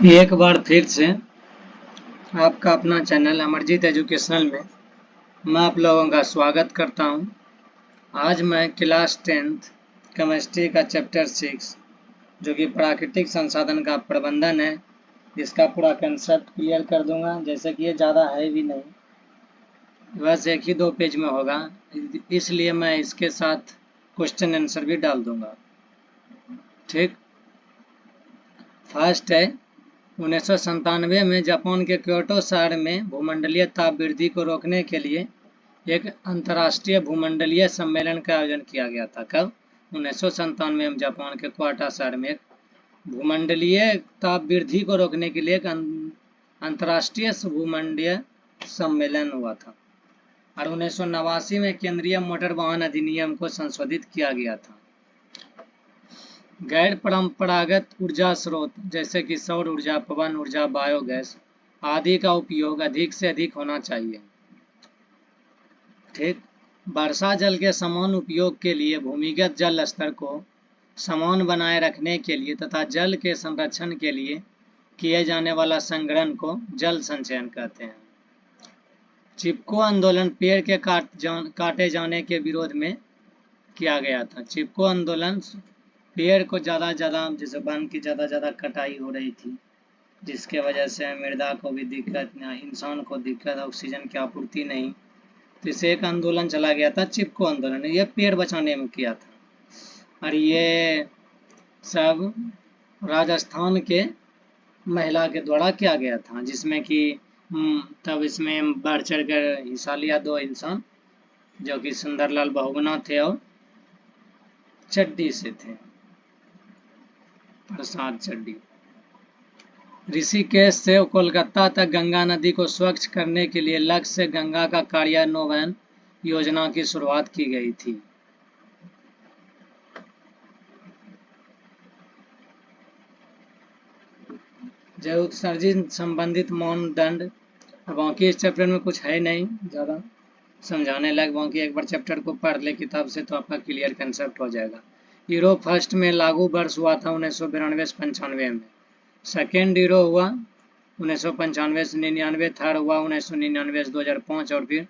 एक बार फिर से आपका अपना चैनल अमरजीत एजुकेशनल में मैं आप लोगों का स्वागत करता हूं। आज मैं क्लास 10th केमिस्ट्री का चैप्टर 6 जो कि प्राकृतिक संसाधन का प्रबंधन है, इसका पूरा कंसेप्ट क्लियर कर दूंगा। जैसे कि ये ज़्यादा है भी नहीं, बस एक ही 2 पेज में होगा, इसलिए मैं इसके साथ क्वेश्चन आंसर भी डाल दूंगा। ठीक, फर्स्ट है 1997 में जापान के क्योटो शहर में भूमंडलीय ताप वृद्धि को रोकने के लिए एक अंतर्राष्ट्रीय भूमंडलीय सम्मेलन का आयोजन किया गया था। कब? 1997 में जापान के क्योटो शहर में एक भूमंडलीय ताप वृद्धि को रोकने के लिए एक अंतर्राष्ट्रीय भूमंडलीय सम्मेलन हुआ था। और 1989 में केंद्रीय मोटर वाहन अधिनियम को संशोधित किया गया था। गैर परंपरागत ऊर्जा स्रोत जैसे कि सौर ऊर्जा, पवन ऊर्जा, बायोगैस आदि का उपयोग अधिक से अधिक होना चाहिए। ठीक, वर्षा जल के समान उपयोग के लिए भूमिगत जल स्तर को समान बनाए रखने के लिए तथा जल के संरक्षण के लिए किए जाने वाला संग्रहण को जल संचयन कहते हैं। चिपको आंदोलन पेड़ के काटे जाने के विरोध में किया गया था। चिपको आंदोलन पेड़ को ज़्यादा जैसे वन की ज़्यादा कटाई हो रही थी, जिसके वजह से मृदा को भी दिक्कत, इंसान को दिक्कत, ऑक्सीजन की आपूर्ति नहीं, तो इसे एक आंदोलन चला गया था चिपको आंदोलन। ये पेड़ बचाने में किया था और ये सब राजस्थान के महिला के द्वारा किया गया था, जिसमें कि तब इसमें बढ़ चढ़ कर हिस्सा लिया 2 इंसान जो कि सुंदरलाल बहुगुणा थे और चड्डी से थे, प्रसाद चड्डी। ऋषिकेश से कोलकाता तक गंगा नदी को स्वच्छ करने के लिए लक्ष्य से गंगा का कार्यान्वयन योजना की शुरुआत की गई थी। जल उत्सर्जन संबंधित मानदंड। बाकी इस चैप्टर में कुछ है नहीं ज़्यादा समझाने लायक, बाकी एक बार चैप्टर को पढ़ ले किताब से तो आपका क्लियर कंसेप्ट हो जाएगा। यूरो फर्स्ट में लागू वर्ष हुआ था 1992-95 में। सेकेंड यूरो हुआ 1995 से 99, थर्ड हुआ 1999 से 2005 और फिर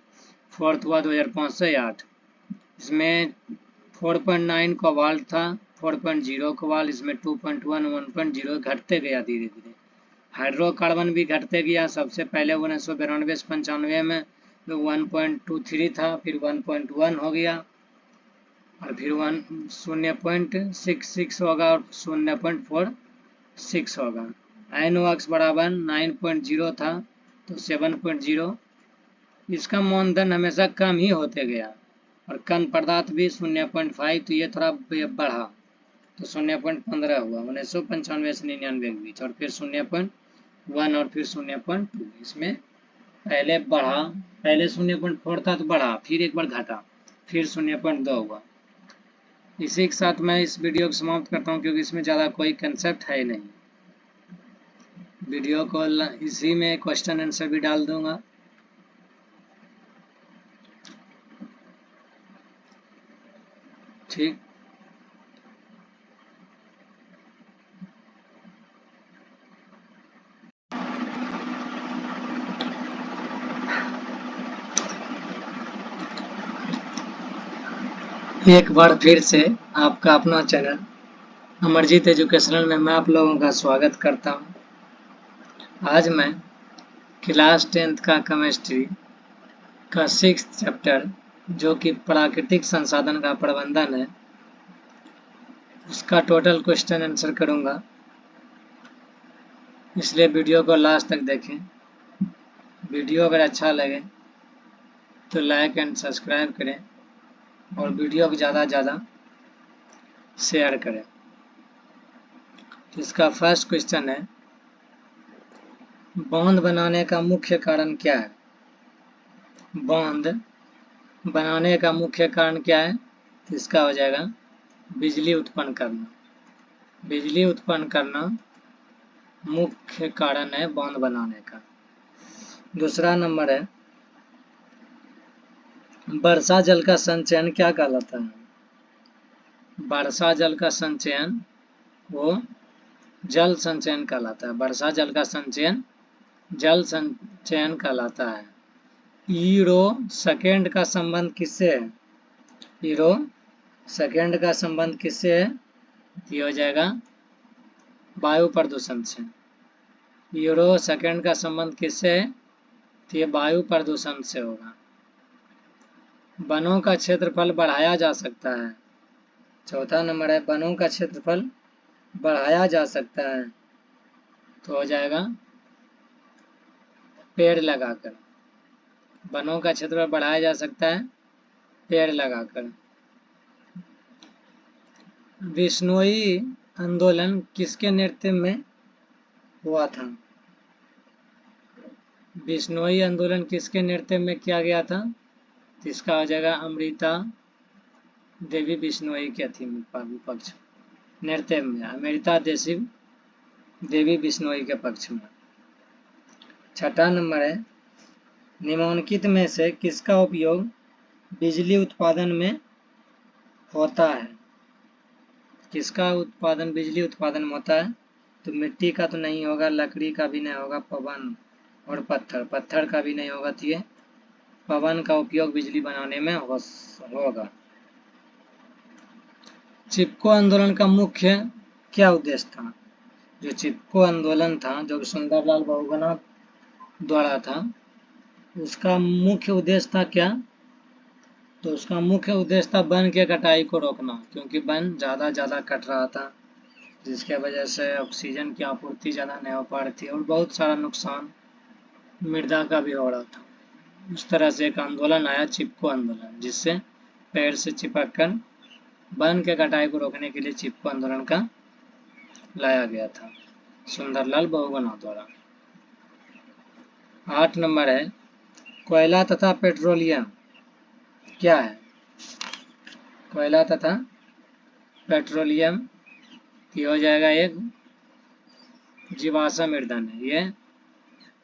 फोर्थ हुआ 2005 से 8। इसमें 4.9 कोबाल्ट था, 4.0 कोबाल्ट, इसमें 2.1, 1.0 घटते गया धीरे धीरे। हाइड्रोकार्बन भी घटते गया। सबसे पहले 1992 से 95 में 1.23 था, फिर 1.1 हो गया और फिर 0.66 होगा और 0.46 होगा। NOx बराबर 9.0 था तो 7.0। इसका मानदंड हमेशा कम ही होते गया। और कण पदार्थ भी 0.5, तो ये थोड़ा बढ़ा तो 0.15 हुआ 1995 से 99 के बीच, और फिर 0.1 और फिर 0.2। इसमें पहले बढ़ा, पहले 0.4 था तो बढ़ा, फिर एक बार घटा, फिर 0.2 हुआ। इसी के साथ मैं इस वीडियो को समाप्त करता हूँ क्योंकि इसमें ज़्यादा कोई कंसेप्ट है नहीं। वीडियो को इसी में क्वेश्चन आंसर भी डाल दूंगा। ठीक, एक बार फिर से आपका अपना चैनल अमरजीत एजुकेशनल में मैं आप लोगों का स्वागत करता हूं। आज मैं क्लास 10th का केमिस्ट्री का 6th चैप्टर जो कि प्राकृतिक संसाधन का प्रबंधन है, उसका टोटल क्वेश्चन आंसर करूंगा, इसलिए वीडियो को लास्ट तक देखें। वीडियो अगर अच्छा लगे तो लाइक एंड सब्सक्राइब करें और वीडियो को ज़्यादा शेयर करें। इसका फर्स्ट क्वेश्चन है, बांध बनाने का मुख्य कारण क्या है? बांध बनाने का मुख्य कारण क्या है? तो इसका हो जाएगा बिजली उत्पन्न करना। बिजली उत्पन्न करना मुख्य कारण है बांध बनाने का। दूसरा नंबर है, वर्षा जल का संचयन क्या कहलाता है? वर्षा जल का संचयन वो जल संचयन कहलाता है। वर्षा जल का संचयन जल संचयन कहलाता है। ईरो सेकेंड का संबंध किससे है? ईरो सेकेंड का संबंध किससे है? ये हो जाएगा वायु प्रदूषण से। यूरो सेकेंड का संबंध किससे है? तो ये वायु प्रदूषण से होगा। वनों का क्षेत्रफल बढ़ाया जा सकता है। चौथा नंबर है वनों का क्षेत्रफल बढ़ाया जा सकता है, तो हो जाएगा पेड़ लगाकर। वनों का क्षेत्रफल बढ़ाया जा सकता है पेड़ लगाकर। बिश्नोई आंदोलन किसके नेतृत्व में हुआ था? बिश्नोई आंदोलन किसके नेतृत्व में किया गया था? तो इसका हो जाएगा अमृता देवी बिश्नोई के थी पक्ष नेतृत्व में। अमृता देवी बिश्नोई के पक्ष में। छठा नंबर है निम्नलिखित में से किसका उपयोग बिजली उत्पादन में होता है? किसका उत्पादन बिजली उत्पादन में होता है? तो मिट्टी का तो नहीं होगा, लकड़ी का भी नहीं होगा, पवन और पत्थर का भी नहीं होगा। तो ये पवन का उपयोग बिजली बनाने में होगा। चिपको आंदोलन का मुख्य क्या उद्देश्य था? जो चिपको आंदोलन था जो सुंदरलाल बहुगुणा द्वारा था, उसका मुख्य उद्देश्य था क्या? तो उसका मुख्य उद्देश्य था वन के कटाई को रोकना, क्योंकि वन ज़्यादा कट रहा था, जिसके वजह से ऑक्सीजन की आपूर्ति ज़्यादा नहीं हो पा रही थी और बहुत सारा नुकसान मृदा का भी हो रहा था। उस तरह से एक आंदोलन आया चिपको आंदोलन, जिससे पेड़ से चिपक कर वन के कटाई को रोकने के लिए चिपको आंदोलन का लाया गया था सुंदरलाल बहुगुणा द्वारा। 8 नंबर है कोयला तथा पेट्रोलियम क्या है? कोयला तथा पेट्रोलियम ये हो जाएगा एक जीवाश्म ईंधन है।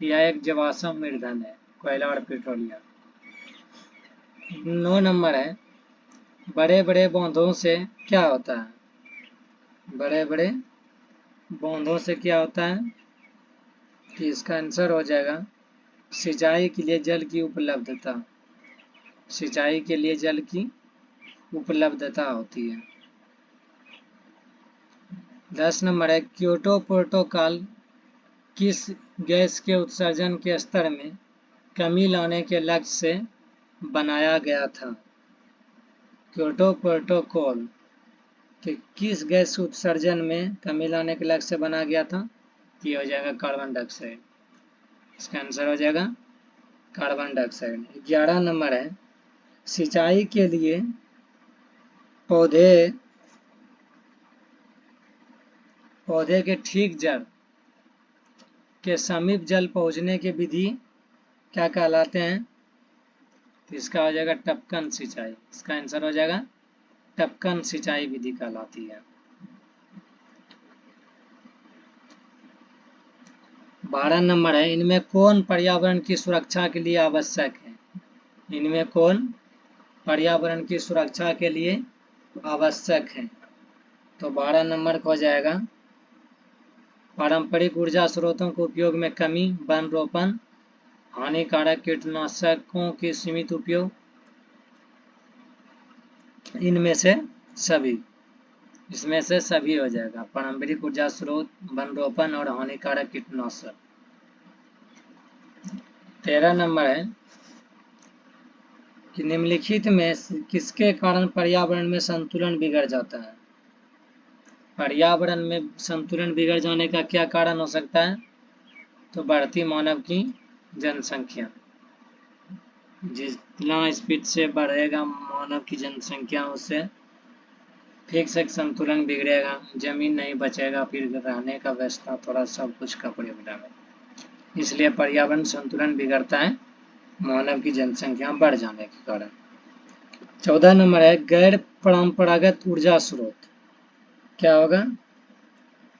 यह एक जीवाश्म ईंधन है कोयला और पेट्रोलियम। 9 नंबर है बड़े बड़े बांधों से क्या होता है? बड़े बड़े बांधों से क्या होता है? कि इसका आंसर हो जाएगा सिंचाई के लिए जल की उपलब्धता। सिंचाई के लिए जल की उपलब्धता होती है। 10 नंबर है क्योटो प्रोटोकॉल किस गैस के उत्सर्जन के स्तर में कमी लाने के लक्ष्य से बनाया गया था? क्योटो प्रोटोकॉल कि किस गैस उत्सर्जन में कमी लाने के लक्ष्य से बनाया गया था? ये हो जाएगा कार्बन डाइऑक्साइड। इसका आंसर हो जाएगा कार्बन डाइऑक्साइड। 11 नंबर है सिंचाई के लिए पौधे के ठीक जड़ के समीप जल पहुंचने की विधि क्या कहलाते हैं? तो इसका हो जाएगा टपकन सिंचाई। इसका आंसर हो जाएगा टपकन सिंचाई विधि कहलाती है। 12 नंबर है इनमें कौन पर्यावरण की सुरक्षा के लिए आवश्यक है? इनमें कौन पर्यावरण की सुरक्षा के लिए आवश्यक है? तो 12 नंबर को हो जाएगा पारंपरिक ऊर्जा स्रोतों के उपयोग में कमी, वन रोपण, हानिकारक कीटनाशकों के सीमित उपयोग, इनमें से सभी। इसमें से सभी हो जाएगा पारंपरिक ऊर्जा स्रोत, वन रोपण और हानिकारक कीटनाशक। 13 नंबर है कि निम्नलिखित में किसके कारण पर्यावरण में संतुलन बिगड़ जाता है? पर्यावरण में संतुलन बिगड़ जाने का क्या कारण हो सकता है? तो बढ़ती मानव की जनसंख्या। जितना स्पीड से बढ़ेगा मानव की जनसंख्या, उससे फिक्स एक संतुलन बिगड़ेगा, जमीन नहीं बचेगा, फिर रहने का व्यवस्था थोड़ा सब कुछ कपड़े में। इसलिए पर्यावरण संतुलन बिगड़ता है मानव की जनसंख्या बढ़ जाने के कारण। 14 नंबर है गैर परंपरागत ऊर्जा स्रोत क्या होगा?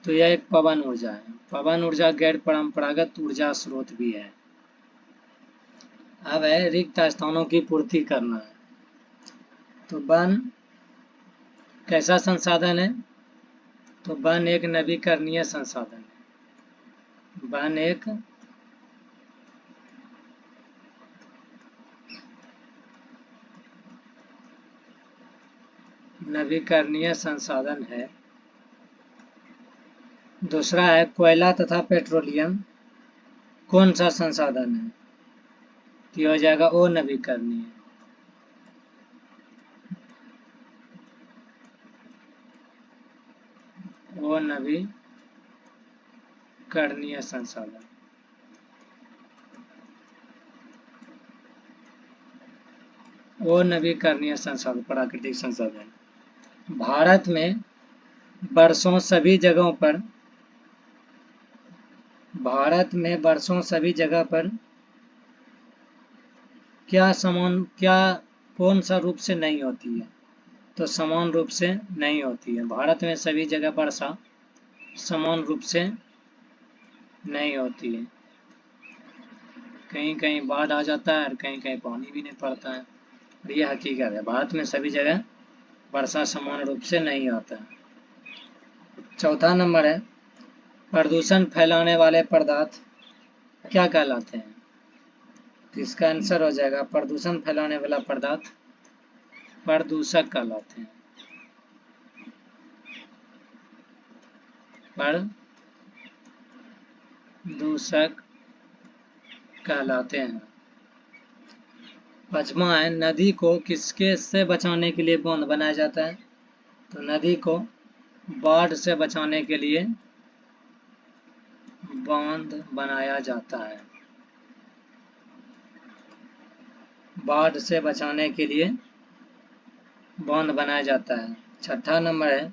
तो यह एक पवन ऊर्जा है। पवन ऊर्जा गैर परंपरागत ऊर्जा स्रोत भी है। अब है रिक्त स्थानों की पूर्ति करना है। तो वन कैसा संसाधन है? तो वन एक नवीकरणीय संसाधन है। वन एक नवीकरणीय संसाधन है। दूसरा है कोयला तथा पेट्रोलियम कौन सा संसाधन है? तो हो जाएगा ओ नवीकरणीय। ओ नवीकरणीय संसाधन। ओ नवीकरणीय संसाधन प्राकृतिक संसाधन। भारत में वर्षों सभी जगहों पर क्या कौन सा रूप से नहीं होती है? तो समान रूप से नहीं होती है। भारत में सभी जगह वर्षा समान रूप से नहीं होती है। कहीं कहीं बाढ़ आ जाता है और कहीं कहीं पानी भी नहीं पड़ता है। और यह हकीकत है, भारत में सभी जगह वर्षा समान रूप से नहीं होता है। चौथा नंबर है प्रदूषण फैलाने वाले पदार्थ क्या कहलाते हैं? तो इसका आंसर हो जाएगा प्रदूषण फैलाने वाला पदार्थ प्रदूषक कहलाते हैं। प्रदूषक कहलाते हैं। पांचवा है नदी को किसके से बचाने के लिए बांध बनाया जाता है? तो नदी को बाढ़ से बचाने के लिए बांध बनाया जाता है। बाढ़ से बचाने के लिए बांध बनाया जाता है। छठा नंबर है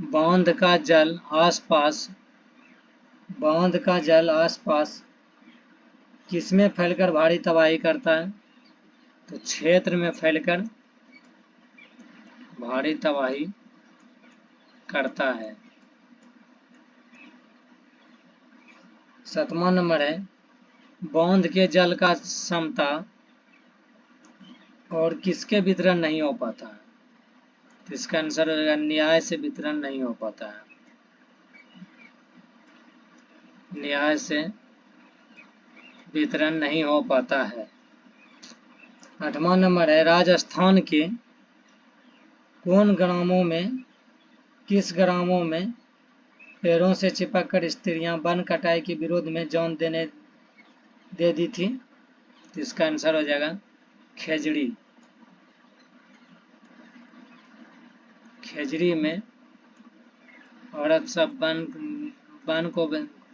बांध का जल आसपास किसमें फैलकर भारी तबाही करता है? तो क्षेत्र में फैलकर भारी तबाही करता है। सातवां नंबर है बांध के जल का क्षमता और किसके वितरण नहीं हो पाता है? तो इसका आंसर हो जाएगा न्याय से वितरण नहीं हो पाता है। न्याय से वितरण नहीं हो पाता है। आठवां नंबर है राजस्थान के किस ग्रामों में पेड़ों से चिपककर स्त्रियां वन कटाई के विरोध में जान दे दी थी? तो इसका आंसर हो जाएगा खेजड़ी में औरत सब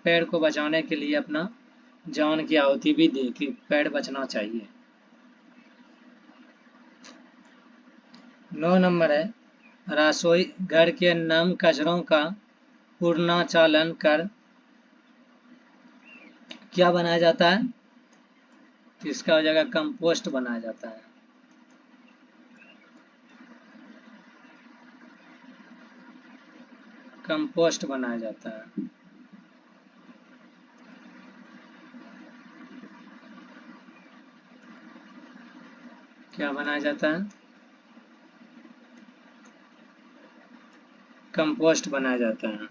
पेड़ को बचाने के लिए अपना जान की आहुति भी दी कि पेड़ बचना चाहिए। 9 नंबर है रसोई घर के नम कचरों का पुनर्चालन कर क्या बनाया जाता है? तो इसका हो जाएगा कंपोस्ट बनाया जाता है। कंपोस्ट बनाया जाता है। क्या बनाया जाता है? कंपोस्ट बनाया जाता है।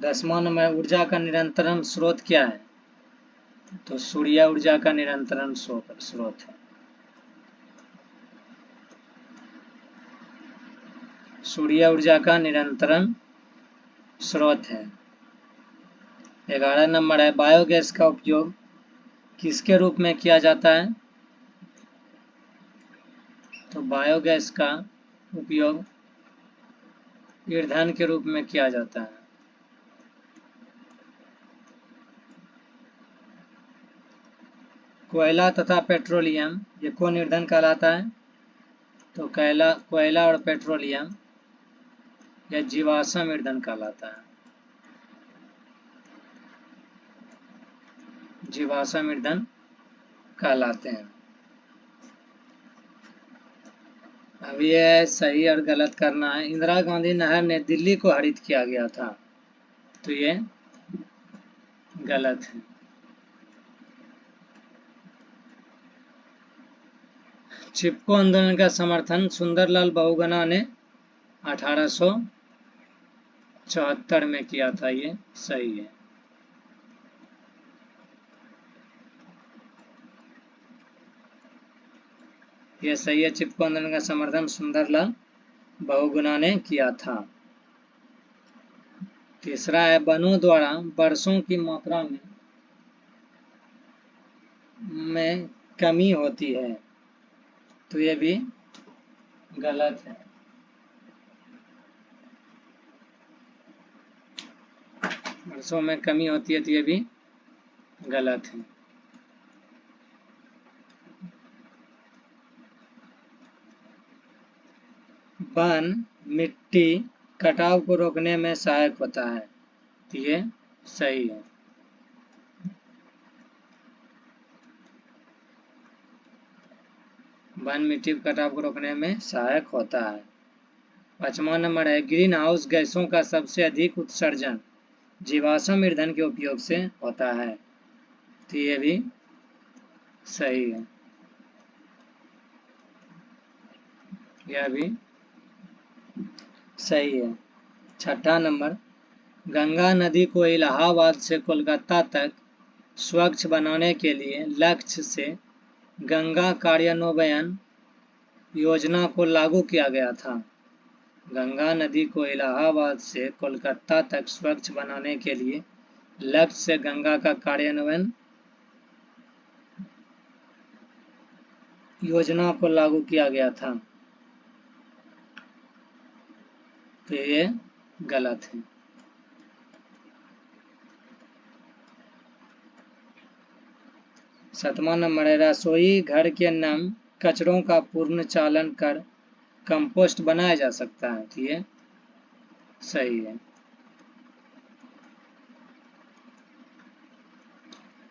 10वां नंबर ऊर्जा का निरंतर स्रोत क्या है? तो सूर्य ऊर्जा का निरंतर स्रोत है। सूर्य ऊर्जा का निरंतर स्रोत है। 11 नंबर है बायोगैस का उपयोग किसके रूप में किया जाता है? तो बायोगैस का उपयोग ईंधन के रूप में किया जाता है। कोयला तथा पेट्रोलियम ये कौन ईंधन कहलाता है? तो कोयला और पेट्रोलियम यह जीवाश्म ईंधन कहलाता है। जीवाश्म ईंधन कहलाते हैं। अब ये सही और गलत करना है। इंदिरा गांधी नहर ने दिल्ली को हरित किया गया था, तो ये गलत है। चिपको आंदोलन का समर्थन सुंदरलाल बहुगुणा ने 1800 74 में किया था, ये सही है। ये सही है, चिपको आंदोलन का समर्थन सुंदरलाल बहुगुणा ने किया था। तीसरा है वनों द्वारा वर्षों की मात्रा में कमी होती है, तो ये भी गलत है। वर्षों में कमी होती है, तो ये भी गलत है। वन मिट्टी कटाव को रोकने में सहायक होता है, तो ये सही है। वन मिट्टी कटाव को रोकने में सहायक होता है। 5वां नंबर है ग्रीन हाउस गैसों का सबसे अधिक उत्सर्जन जीवाश्म ईंधन के उपयोग से होता है, तो ये भी सही है। यह भी सही है। 6ठा नंबर गंगा नदी को इलाहाबाद से कोलकाता तक स्वच्छ बनाने के लिए लक्ष्य से गंगा कार्यान्वयन योजना को लागू किया गया था। गंगा नदी को इलाहाबाद से कोलकाता तक स्वच्छ बनाने के लिए लक्ष्य से गंगा का कार्यान्वयन योजना को लागू किया गया था, तो ये गलत है। 7वां नंबर है रसोई घर के नम कचरों का पूर्ण चालन कर कंपोस्ट बनाया जा सकता है, तो ये सही है।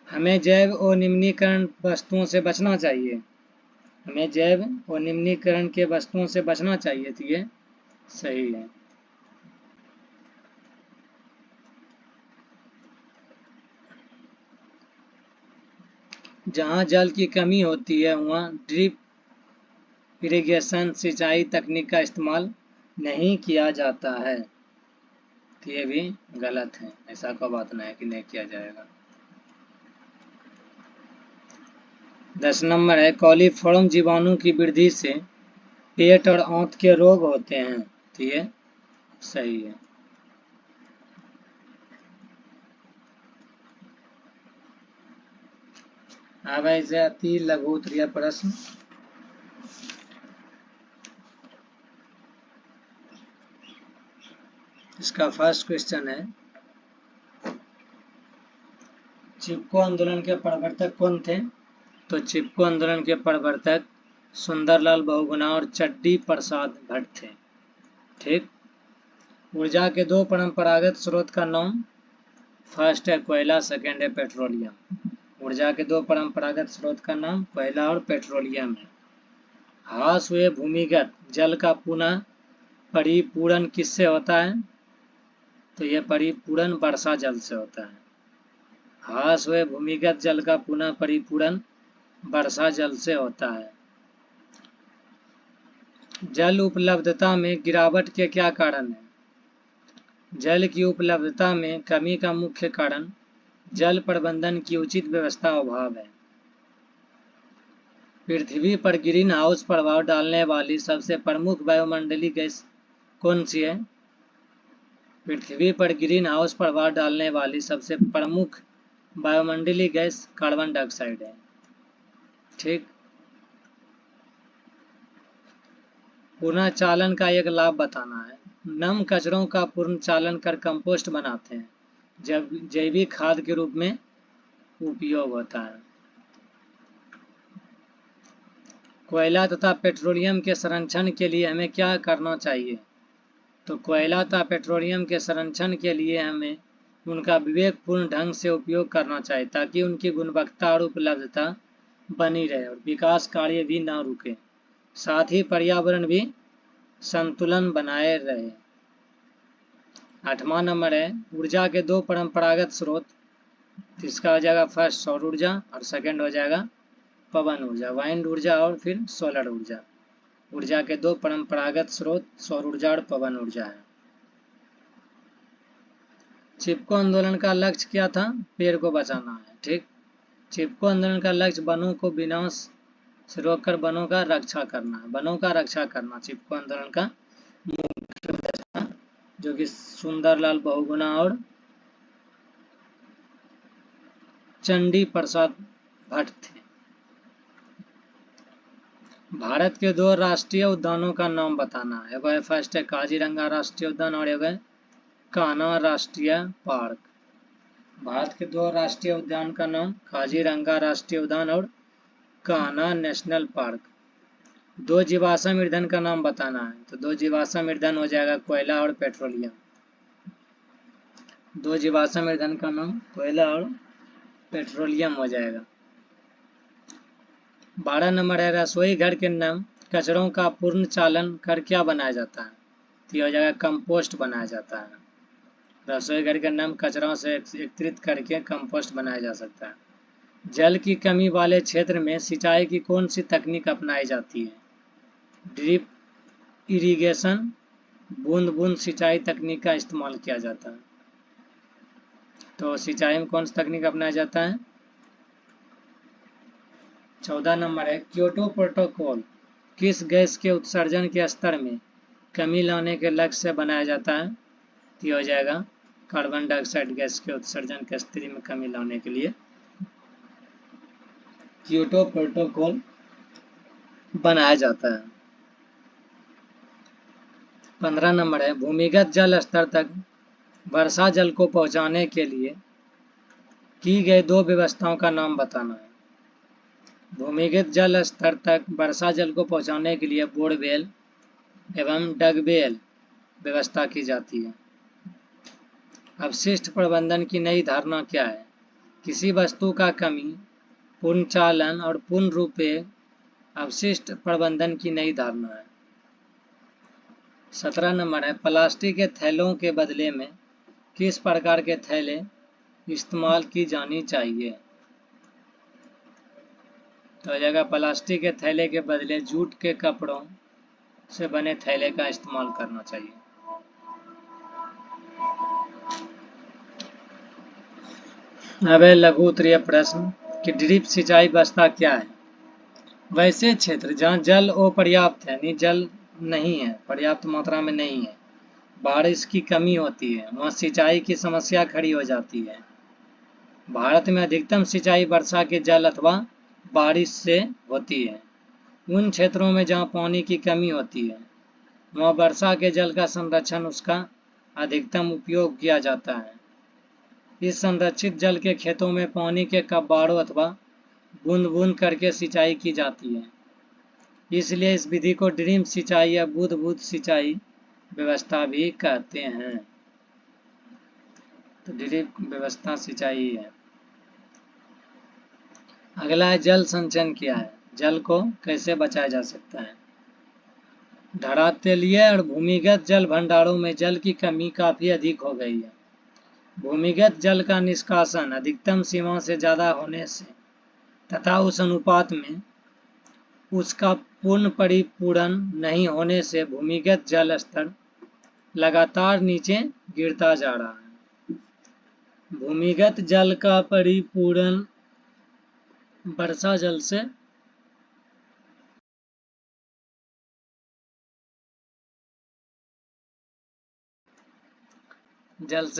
हमें जैव अनिम्नीकरण वस्तुओं से बचना चाहिए, हमें जैव अनिम्नीकरण के वस्तुओं से बचना चाहिए, तो ये सही है। जहाँ जल की कमी होती है वहाँ ड्रिप इरिगेशन सिंचाई तकनीक का इस्तेमाल नहीं किया जाता है, तो ये भी गलत है। ऐसा कोई बात नहीं है कि नहीं किया जाएगा। 10 नंबर है कॉलीफॉर्म जीवाणु की वृद्धि से पेट और आंत के रोग होते हैं, तो ये सही है। अब ऐसे अति लघु उत्तरीय प्रश्न। इसका फर्स्ट क्वेश्चन है चिपको आंदोलन के प्रवर्तक कौन थे? तो चिपको आंदोलन के प्रवर्तक सुंदरलाल बहुगुणा और चड्डी प्रसाद भट्ट थे। ठीक। ऊर्जा के दो परंपरागत स्रोत का नाम, फर्स्ट है कोयला, सेकेंड है पेट्रोलियम। ऊर्जा के दो परंपरागत स्रोत का नाम कोयला और पेट्रोलियम है। ह्रास हुए भूमिगत जल का पुनः परिपूरण किससे होता है? तो यह परिपूरण वर्षा जल से होता है। ह्रास हुए भूमिगत जल का पुनः परिपूरण वर्षा जल से होता है। जल उपलब्धता में गिरावट के क्या कारण है? जल की उपलब्धता में कमी का मुख्य कारण जल प्रबंधन की उचित व्यवस्था अभाव है। पृथ्वी पर ग्रीन हाउस प्रभाव डालने वाली सबसे प्रमुख वायुमंडलीय गैस कौन सी है? पृथ्वी पर ग्रीन हाउस प्रभाव डालने वाली सबसे प्रमुख वायुमंडलीय गैस कार्बन डाइऑक्साइड है। ठीक। पुनः चालन का एक लाभ बताना है। नम कचरों का पूर्ण चालन कर कंपोस्ट बनाते हैं, जब जैविक खाद के रूप में उपयोग होता है। कोयला तथा पेट्रोलियम के संरक्षण के लिए हमें क्या करना चाहिए? तो कोयला तथा पेट्रोलियम के संरक्षण के लिए हमें उनका विवेकपूर्ण ढंग से उपयोग करना चाहिए, ताकि उनकी गुणवत्ता और उपलब्धता बनी रहे और विकास कार्य भी ना रुके, साथ ही पर्यावरण भी संतुलन बनाए रहे। 8वां नंबर है ऊर्जा के दो परंपरागत स्रोत, इसका हो जाएगा फर्स्ट सौर ऊर्जा और सेकंड हो जाएगा पवन ऊर्जा, वाइंड ऊर्जा और फिर सोलर ऊर्जा। ऊर्जा के दो परंपरागत स्रोत सौर ऊर्जा और पवन ऊर्जा है। चिपको आंदोलन का लक्ष्य क्या था? पेड़ को बचाना है। ठीक, चिपको आंदोलन का लक्ष्य वनों को विनाश से रोककर वनों का रक्षा करना है। वनों का रक्षा करना चिपको आंदोलन का मुख्य उद्देश्य था, जो कि सुंदरलाल बहुगुणा और चंडी प्रसाद भट्ट थे। भारत के 2 राष्ट्रीय उद्यानों का नाम बताना है। एगो है फर्स्ट है काजीरंगा राष्ट्रीय उद्यान और एगो है कान्हा राष्ट्रीय पार्क। भारत के 2 राष्ट्रीय उद्यान का नाम काजीरंगा राष्ट्रीय उद्यान और कान्हा नेशनल पार्क। 2 जीवाश्म ईंधन का नाम बताना है। तो 2 जीवाश्म ईंधन हो जाएगा कोयला और पेट्रोलियम। 2 जीवाश्म ईंधन का नाम कोयला और पेट्रोलियम हो जाएगा। 12 नंबर है रसोई घर के नाम कचरों का पूर्ण चालन कर क्या बनाया जाता है? तो हो जाएगा कंपोस्ट बनाया जाता है। रसोई घर के नाम कचरों से एकत्रित करके कंपोस्ट बनाया जा सकता है। जल की कमी वाले क्षेत्र में सिंचाई की कौन सी तकनीक अपनाई जाती है? ड्रिप इरिगेशन, बूंद बूंद सिंचाई तकनीक का इस्तेमाल किया जाता है। तो सिंचाई में कौन सी तकनीक अपनाया जाता है? 14 नंबर है क्योटो प्रोटोकॉल किस गैस के उत्सर्जन के स्तर में कमी लाने के लक्ष्य से बनाया जाता है? तो हो जाएगा कार्बन डाइऑक्साइड गैस के उत्सर्जन के स्तर में कमी लाने के लिए क्योटो प्रोटोकॉल बनाया जाता है। 15 नंबर है भूमिगत जल स्तर तक वर्षा जल को पहुंचाने के लिए की गई 2 व्यवस्थाओं का नाम बताना है। भूमिगत जल स्तर तक वर्षा जल को पहुंचाने के लिए बोरवेल एवं डगवेल व्यवस्था की जाती है। अपशिष्ट प्रबंधन की नई धारणा क्या है? किसी वस्तु का कमी, पूर्ण चालन और पूर्ण रूपे अपशिष्ट प्रबंधन की नई धारणा है। 17 नंबर है प्लास्टिक के थैलों के बदले में किस प्रकार के थैले इस्तेमाल की जानी चाहिए? तो हो जाएगा प्लास्टिक के थैले के बदले जूट के कपड़ों से बने थैले का इस्तेमाल करना चाहिए। अब है लघु उत्तरीय प्रश्न कि ड्रिप सिंचाई व्यवस्था क्या है? वैसे क्षेत्र जहाँ जल अपर्याप्त है, यानी जल नहीं है, पर्याप्त मात्रा में नहीं है, बारिश की कमी होती है, वहाँ सिंचाई की समस्या खड़ी हो जाती है। भारत में अधिकतम सिंचाई वर्षा के जल अथवा बारिश से होती है। उन क्षेत्रों में जहाँ पानी की कमी होती है वहाँ वर्षा के जल का संरक्षण, उसका अधिकतम उपयोग किया जाता है। इस संरक्षित जल के खेतों में पानी के कब्बाड़ों अथवा बूंद बूंद करके सिंचाई की जाती है। इसलिए इस विधि को ड्रिप सिंचाई या बूंद बूंद सिंचाई व्यवस्था भी कहते हैं। तो ड्रिप व्यवस्था सिंचाई है। अगला है जल संचयन क्या है? जल को कैसे बचाया जा सकता है? धरातलीय और भूमिगत जल भंडारों में जल की कमी काफी अधिक हो गई है। भूमिगत जल का निष्कासन अधिकतम सीमा से ज्यादा होने से तथा उस अनुपात में उसका पूर्ण परिपूरण नहीं होने से भूमिगत जल स्तर लगातार नीचे गिरता जा रहा है। भूमिगत जल का परिपूरण वर्षा जल से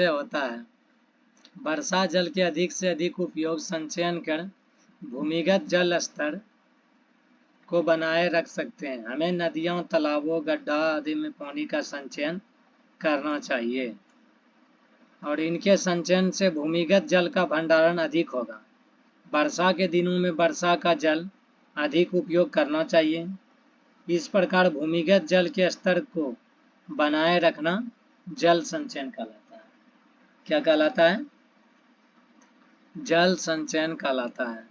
होता है। वर्षा जल के अधिक से अधिक उपयोग, संचयन कर भूमिगत जल स्तर को बनाए रख सकते हैं। हमें नदियों, तालाबों, गड्ढा आदि में पानी का संचयन करना चाहिए और इनके संचयन से भूमिगत जल का भंडारण अधिक होगा। वर्षा के दिनों में वर्षा का जल अधिक उपयोग करना चाहिए। इस प्रकार भूमिगत जल के स्तर को बनाए रखना जल संचयन कहलाता है। क्या कहलाता है? जल संचयन कहलाता है।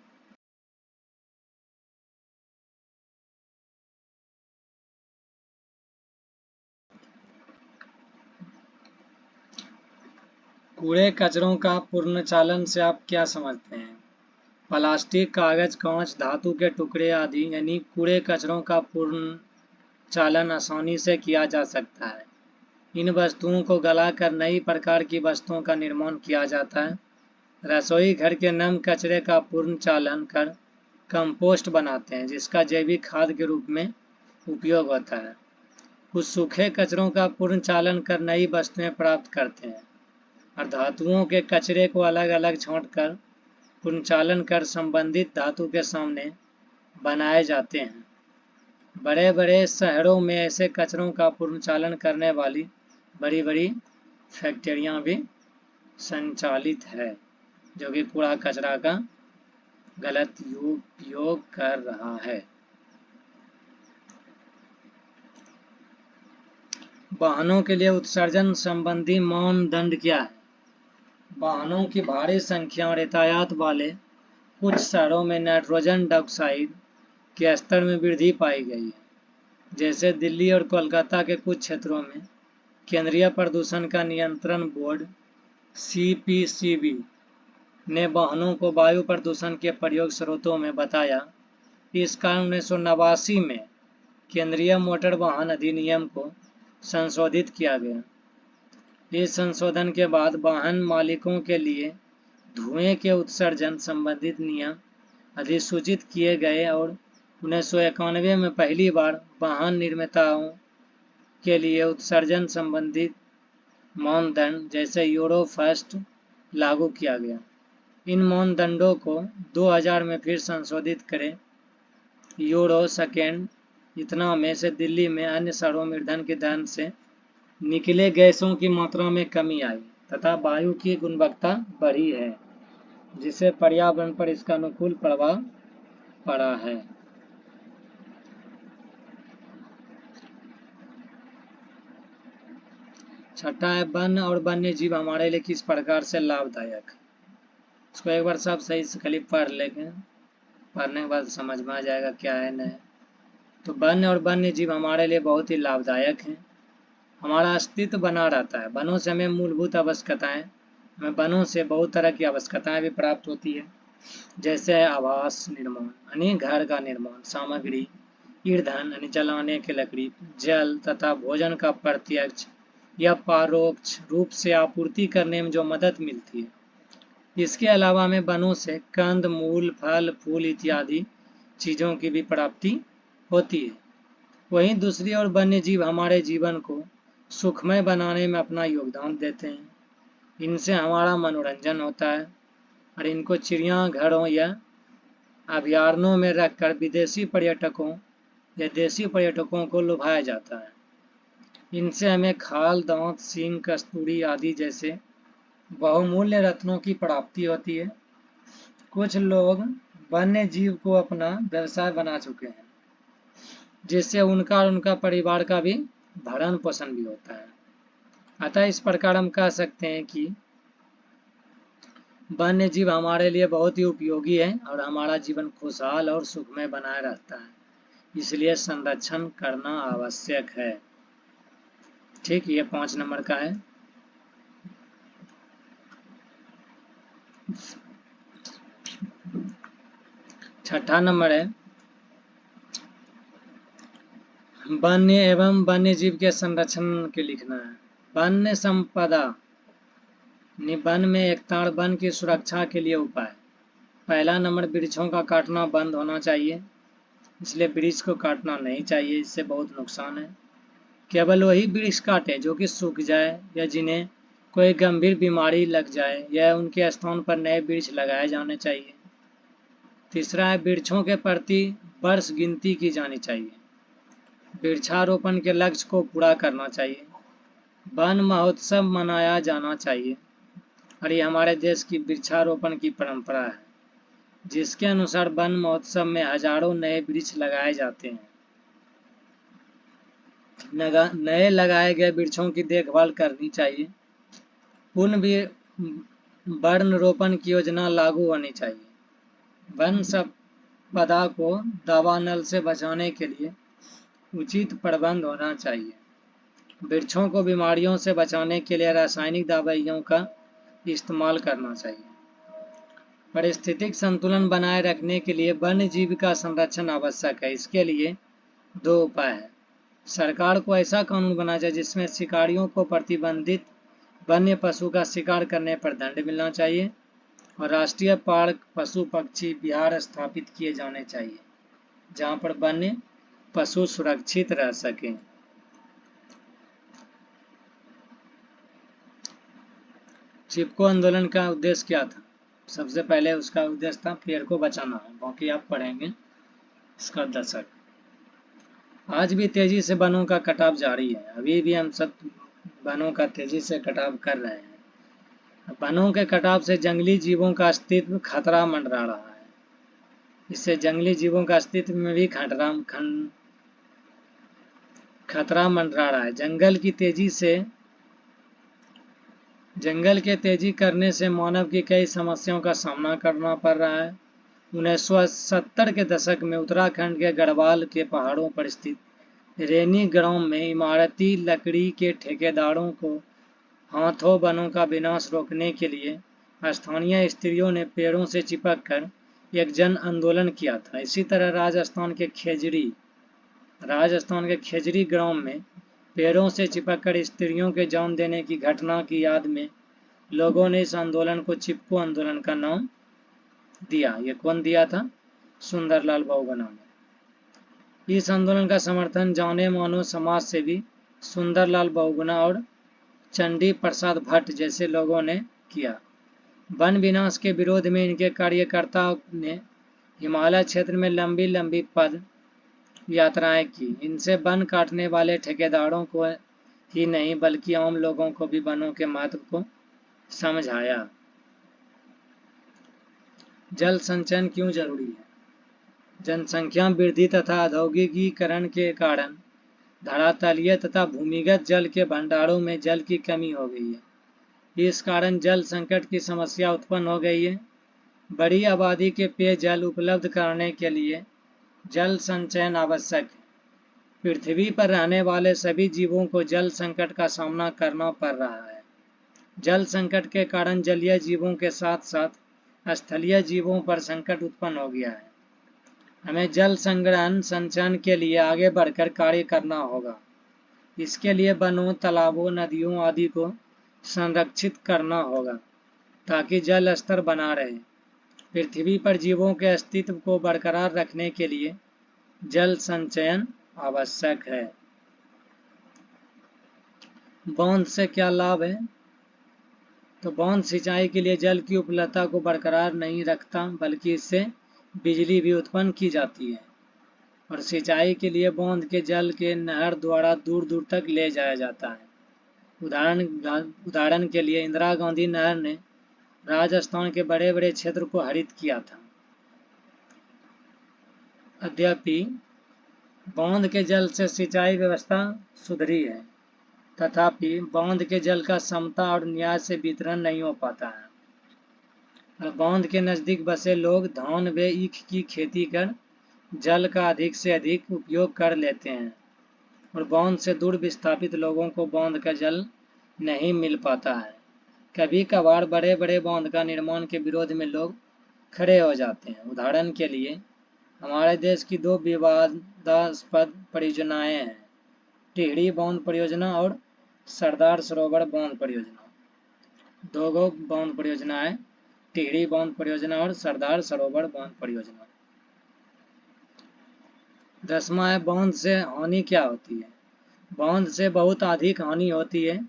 कूड़े कचरों का पुनर्चालन से आप क्या समझते हैं? प्लास्टिक, कागज, कांच, धातु के टुकड़े आदि यानी कूड़े कचरों का पुनर्चालन आसानी से किया जा सकता है। इन वस्तुओं को गलाकर नई प्रकार की वस्तुओं का निर्माण किया जाता है। रसोई घर के नम कचरे का पूर्ण चालन कर कंपोस्ट बनाते हैं, जिसका जैविक खाद के रूप में उपयोग होता है। कुछ सूखे कचरों का पूर्ण चालन कर नई वस्तुएं प्राप्त करते हैं और धातुओं के कचरे को अलग अलग छांटकर पुनर्चालन कर संबंधित धातु के सामने बनाए जाते हैं। बड़े बड़े शहरों में ऐसे कचरों का पुनर्चालन करने वाली बड़ी बड़ी फैक्ट्रियां भी संचालित है, जो कि कूड़ा कचरा का गलत उपयोग कर रहा है। वाहनों के लिए उत्सर्जन संबंधी मानदंड क्या है? वाहनों की भारी संख्या और यातायात वाले कुछ शहरों में नाइट्रोजन डाइऑक्साइड के स्तर में वृद्धि पाई गई है। जैसे दिल्ली और कोलकाता के कुछ क्षेत्रों में केंद्रीय प्रदूषण का नियंत्रण बोर्ड CPCB ने वाहनों को वायु प्रदूषण के प्रयोग स्रोतों में बताया। इस कारण 1989 में केंद्रीय मोटर वाहन अधिनियम को संशोधित किया गया। इस संशोधन के बाद वाहन मालिकों के लिए धुएं के उत्सर्जन संबंधित नियम अधिसूचित किए गए और 1991 में पहली बार वाहन निर्माताओं के लिए उत्सर्जन संबंधित मानदंड जैसे यूरो फर्स्ट लागू किया गया। इन मानदंडों को 2000 में फिर संशोधित करें यूरो सेकेंड इतना में से दिल्ली में अन्य शहरों में ईंधन के दहन से निकले गैसों की मात्रा में कमी आई तथा वायु की गुणवत्ता बढ़ी है, जिससे पर्यावरण पर इसका अनुकूल प्रभाव पड़ा है। छठा है वन और वन्य जीव हमारे लिए किस प्रकार से लाभदायक। इसको एक बार सब सही से खाली पढ़ लेंगे, पढ़ने के बाद समझ में आ जाएगा क्या है नहीं। तो वन और वन्य जीव हमारे लिए बहुत ही लाभदायक हैं। हमारा अस्तित्व बना रहता है। वनों से हमें मूलभूत आवश्यकताएं, हमें वनों से बहुत तरह की आवश्यकताएं भी प्राप्त होती है, जैसे आवास निर्माण यानी घर का निर्माण सामग्री, ईंधन यानी जलाने की लकड़ी, जल तथा भोजन का प्रत्यक्ष या परोक्ष रूप से आपूर्ति करने में जो मदद मिलती है। इसके अलावा हमें वनों से कंद मूल फल फूल इत्यादि चीज़ों की भी प्राप्ति होती है। वहीं दूसरी ओर वन्य जीव हमारे जीवन को सुखमय बनाने में अपना योगदान देते हैं। इनसे हमारा मनोरंजन होता है और इनको चिड़ियाघरों या अभयारण्यों में रखकर विदेशी पर्यटकों या देशी पर्यटकों को लुभाया जाता है। इनसे हमें खाल, दांत, सींग, कस्तूरी आदि जैसे बहुमूल्य रत्नों की प्राप्ति होती है। कुछ लोग वन्य जीव को अपना व्यवसाय बना चुके हैं, जिससे उनका और उनका परिवार का भी भरण पोषण भी होता है। अतः इस प्रकार हम कह सकते हैं कि वन्य जीव हमारे लिए बहुत ही उपयोगी है और हमारा जीवन खुशहाल और सुखमय बनाए रहता है, इसलिए संरक्षण करना आवश्यक है। ठीक, ये 5 नंबर का है। छठा नंबर है वन्य एवं वन्य जीव के संरक्षण के लिखना है। वन्य संपदा वन में एकता और वन की सुरक्षा के लिए उपाय। पहला नंबर वृक्षों का काटना बंद होना चाहिए, इसलिए वृक्ष को काटना नहीं चाहिए, इससे बहुत नुकसान है। केवल वही वृक्ष काटे जो कि सूख जाए या जिन्हें कोई गंभीर बीमारी लग जाए, या उनके स्थान पर नए वृक्ष लगाए जाने चाहिए। तीसरा है वृक्षों के प्रति वर्ष गिनती की जानी चाहिए। वृक्षारोपण के लक्ष्य को पूरा करना चाहिए। वन महोत्सव मनाया जाना चाहिए और ये हमारे देश की वृक्षारोपण की परंपरा है, जिसके अनुसार वन महोत्सव में हजारों नए वृक्ष लगाए जाते हैं। नए लगाए गए वृक्षों की देखभाल करनी चाहिए। वृक्ष रोपण की योजना लागू होनी चाहिए। वन संपदा को दावानल से बचाने के लिए उचित प्रबंध होना चाहिए। वृक्षों को बीमारियों से बचाने के लिए रासायनिक दवाइयों का इस्तेमाल करना चाहिए। पारिस्थितिक संतुलन बनाए रखने के लिए वन्य जीव का संरक्षण आवश्यक है। इसके लिए 2 उपाय हैं। सरकार को ऐसा कानून बनाना चाहिए जिसमें शिकारियों को प्रतिबंधित वन्य पशु का शिकार करने पर दंड मिलना चाहिए और राष्ट्रीय पार्क पशु पक्षी विहार स्थापित किए जाने चाहिए जहां पर वन्य पशु सुरक्षित रह सकें। चिपको आंदोलन का उद्देश्य क्या था? सबसे पहले उसका उद्देश्य था पेड़ को बचाना है, बाकी आप पढ़ेंगे इसका दशक। आज भी तेजी से वनों का कटाव जारी है, अभी भी हम सब वनों का तेजी से कटाव कर रहे हैं। वनों के कटाव से जंगली जीवों का अस्तित्व खतरा मंडरा रहा है, इससे जंगली जीवों का अस्तित्व में भी खतरा मंडरा रहा है। जंगल के तेजी करने से मानव की कई समस्याओं का सामना करना पड़ रहा है। 1970 के दशक में उत्तराखंड के गढ़वाल के पहाड़ों पर स्थित रेनी ग्राम में इमारती लकड़ी के ठेकेदारों को हाथों वनों का विनाश रोकने के लिए स्थानीय स्त्रियों ने पेड़ों से चिपक कर एक जन आंदोलन किया था। इसी तरह राजस्थान के खेजरी ग्राम में पेड़ों से चिपककर स्त्रियों के जान देने की घटना की याद में लोगों ने इस आंदोलन को चिपको आंदोलन का नाम दिया। ये कौन दिया था? सुंदरलाल बहुगुणा ने। इस आंदोलन का समर्थन जाने मानो समाज सेवी सुंदरलाल बहुगुणा और चंडी प्रसाद भट्ट जैसे लोगों ने किया। वन विनाश के विरोध में इनके कार्यकर्ताओं ने हिमालय क्षेत्र में लंबी लंबी पद यात्राएं की। इनसे वन काटने वाले ठेकेदारों को ही नहीं बल्कि आम लोगों को भी वनों के महत्व को समझाया। जल संचयन क्यों जरूरी है? जनसंख्या वृद्धि तथा औद्योगिकीकरण के कारण धरातलीय तथा भूमिगत जल के भंडारों में जल की कमी हो गई है। इस कारण जल संकट की समस्या उत्पन्न हो गई है। बड़ी आबादी के पेयजल उपलब्ध कराने के लिए जल संचयन आवश्यक है। पृथ्वी पर रहने वाले सभी जीवों को जल संकट का सामना करना पड़ रहा है। जल संकट के कारण जलीय जीवों के साथ साथ स्थलीय जीवों पर संकट उत्पन्न हो गया है। हमें जल संग्रहण संचयन के लिए आगे बढ़कर कार्य करना होगा। इसके लिए वनों, तालाबों, नदियों आदि को संरक्षित करना होगा ताकि जल स्तर बना रहे। पृथ्वी पर जीवों के अस्तित्व को बरकरार रखने के लिए जल संचयन आवश्यक है। बांध से क्या लाभ है? तो बांध सिंचाई के लिए जल की उपलब्धता को बरकरार नहीं रखता बल्कि इससे बिजली भी उत्पन्न की जाती है और सिंचाई के लिए बांध के जल के नहर द्वारा दूर दूर तक ले जाया जाता है। उदाहरण के लिए इंदिरा गांधी नहर ने राजस्थान के बड़े बड़े क्षेत्र को हरित किया था। यद्यपि बांध के जल से सिंचाई व्यवस्था सुधरी है, तथापि बांध के जल का समता और न्याय से वितरण नहीं हो पाता है। बांध के नजदीक बसे लोग धान व ईख की खेती कर जल का अधिक से अधिक उपयोग कर लेते हैं और बांध से दूर विस्थापित लोगों को बांध का जल नहीं मिल पाता है। कभी कभार बड़े बड़े बांध का निर्माण के विरोध में लोग खड़े हो जाते हैं। उदाहरण के लिए हमारे देश की दो विवादास्पद परियोजनाएं हैं, टिहरी बांध परियोजना और सरदार सरोवर बांध परियोजना। दो बांध परियोजनाएं, टिहरी बांध परियोजना और सरदार सरोवर बांध परियोजना। 10वां है, बांध से हानि क्या होती है? बांध से बहुत अधिक हानि होती है।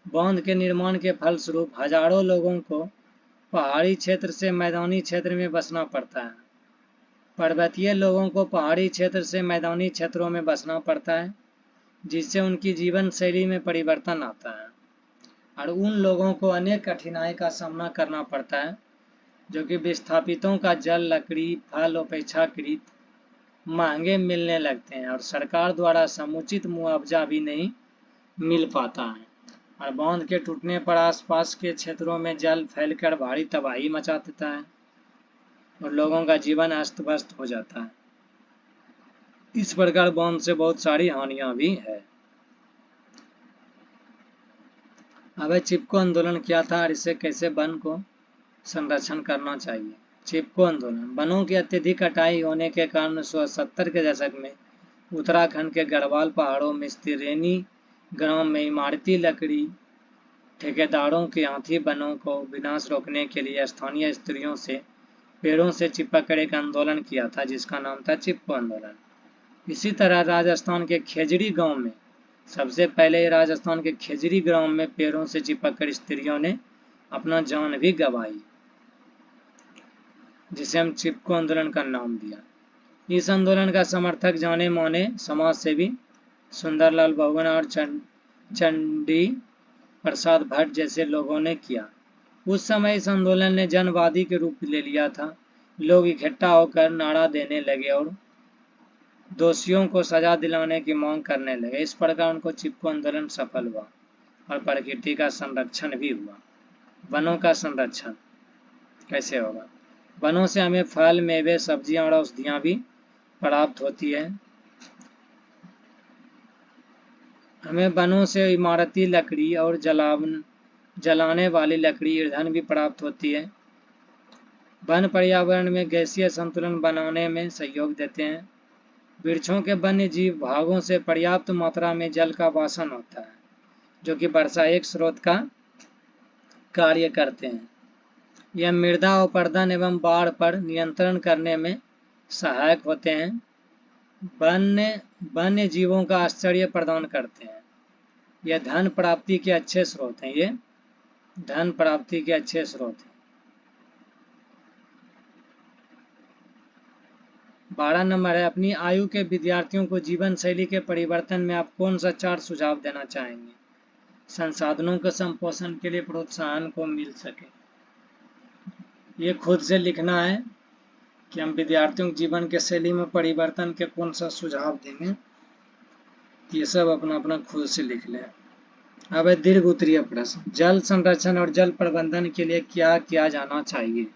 बांध के निर्माण के फलस्वरूप हजारों लोगों को पहाड़ी क्षेत्र से मैदानी क्षेत्र में बसना पड़ता है। पर्वतीय लोगों को पहाड़ी क्षेत्र से मैदानी क्षेत्रों में बसना पड़ता है, जिससे उनकी जीवन शैली में परिवर्तन आता है और उन लोगों को अनेक कठिनाई का सामना करना पड़ता है, जो कि विस्थापितों का जल, लकड़ी, फल अपेक्षाकृत महंगे मिलने लगते हैं और सरकार द्वारा समुचित मुआवजा भी नहीं मिल पाता है और बांध के टूटने पर आसपास के क्षेत्रों में जल फैलकर भारी तबाही मचा देता है और लोगों का जीवन अस्त व्यस्त हो जाता है। इस प्रकार बांध से बहुत सारी हानियां भी है। अब चिपको आंदोलन क्या था और इसे कैसे वन को संरक्षण करना चाहिए? चिपको आंदोलन। वनों की अत्यधिक कटाई होने के कारण 1970 के दशक में उत्तराखंड के गढ़वाल पहाड़ों में स्थित रेनी ग्राम में इमारती लकड़ी ठेकेदारों के हाथी वनों को विनाश रोकने के लिए स्थानीय स्त्रियों से पेड़ों से चिपक कर एक आंदोलन किया था, जिसका नाम था चिपको आंदोलन। इसी तरह राजस्थान के खेजड़ी गांव में सबसे पहले राजस्थान के खेजड़ी गांव में पेड़ों से चिपक कर स्त्रियों ने अपना जान भी गंवाई, जिसे हम चिपको आंदोलन का नाम दिया। इस आंदोलन का समर्थक जाने माने समाज सेवी सुंदरलाल बहुगुणा और चंडी प्रसाद भट्ट जैसे लोगों ने किया। उस समय इस आंदोलन ने जनवादी के रूप ले लिया था। लोग इकट्ठा होकर नारा देने लगे और दोषियों को सजा दिलाने की मांग करने लगे। इस प्रकार उनको चिपको आंदोलन सफल हुआ और प्रकृति का संरक्षण भी हुआ। वनों का संरक्षण कैसे होगा? वनों से हमें फल, मेवे, सब्जियां और औषधियां भी प्राप्त होती है। हमें वनों से इमारती लकड़ी और जलाने वाली लकड़ी ईंधन भी प्राप्त होती है। वन पर्यावरण में गैसीय संतुलन बनाने में सहयोग देते हैं। वृक्षों के वन्य जीव भागों से पर्याप्त मात्रा में जल का वाष्पन होता है, जो कि वर्षा एक स्रोत का कार्य करते हैं। यह मृदा अपरदन एवं बाढ़ पर नियंत्रण करने में सहायक होते हैं। वन्य जीवों का आश्चर्य प्रदान करते हैं। यह धन प्राप्ति के अच्छे स्रोत हैं। ये धन प्राप्ति के अच्छे स्रोत हैं। 12 नंबर है, अपनी आयु के विद्यार्थियों को जीवन शैली के परिवर्तन में आप कौन सा 4 सुझाव देना चाहेंगे? संसाधनों के संपोषण के लिए प्रोत्साहन को मिल सके। ये खुद से लिखना है कि हम विद्यार्थियों के जीवन के शैली में परिवर्तन के कौन सा सुझाव देंगे। ये सब अपना अपना खुद से लिख लें। अब है दीर्घ उत्तरीय प्रश्न। जल संरक्षण और जल प्रबंधन के लिए क्या किया जाना चाहिए?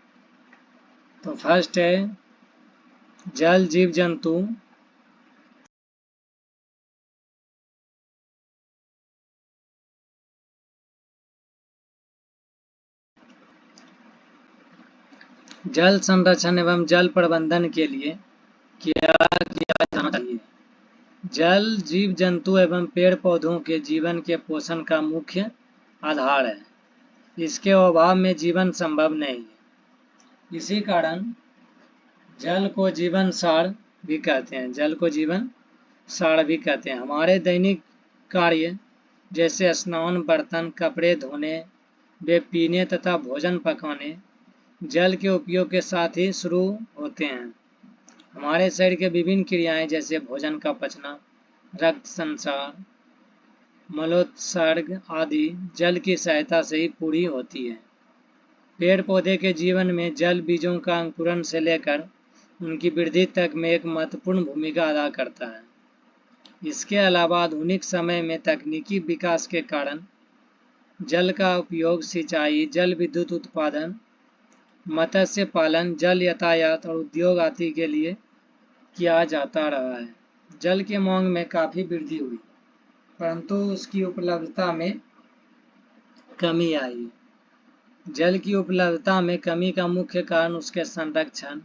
तो फर्स्ट है, जल जीव जंतु जल संरक्षण एवं जल प्रबंधन के लिए क्या किया जाना चाहिए? जल जीव जंतु एवं पेड़ पौधों के जीवन के पोषण का मुख्य आधार है। इसके अभाव में जीवन संभव नहीं है। इसी कारण जल को जीवन सार भी कहते हैं। जल को जीवन सार भी कहते हैं। हमारे दैनिक कार्य जैसे स्नान, बर्तन, कपड़े धोने, वे पीने तथा भोजन पकाने जल के उपयोग के साथ ही शुरू होते हैं। हमारे शरीर के विभिन्न क्रियाएं जैसे भोजन का पचना, रक्त संचार, मलोत्सर्ग आदि जल की सहायता से ही पूरी होती है। पेड़ पौधे के जीवन में जल बीजों का अंकुरण से लेकर उनकी वृद्धि तक में एक महत्वपूर्ण भूमिका अदा करता है। इसके अलावा आधुनिक समय में तकनीकी विकास के कारण जल का उपयोग सिंचाई, जल विद्युत उत्पादन, मत्स्य पालन, जल यातायात और उद्योग आदि के लिए किया जाता रहा है। जल की मांग में काफ़ी वृद्धि हुई, परंतु उसकी उपलब्धता में कमी आई। जल की उपलब्धता में कमी का मुख्य कारण उसके संरक्षण,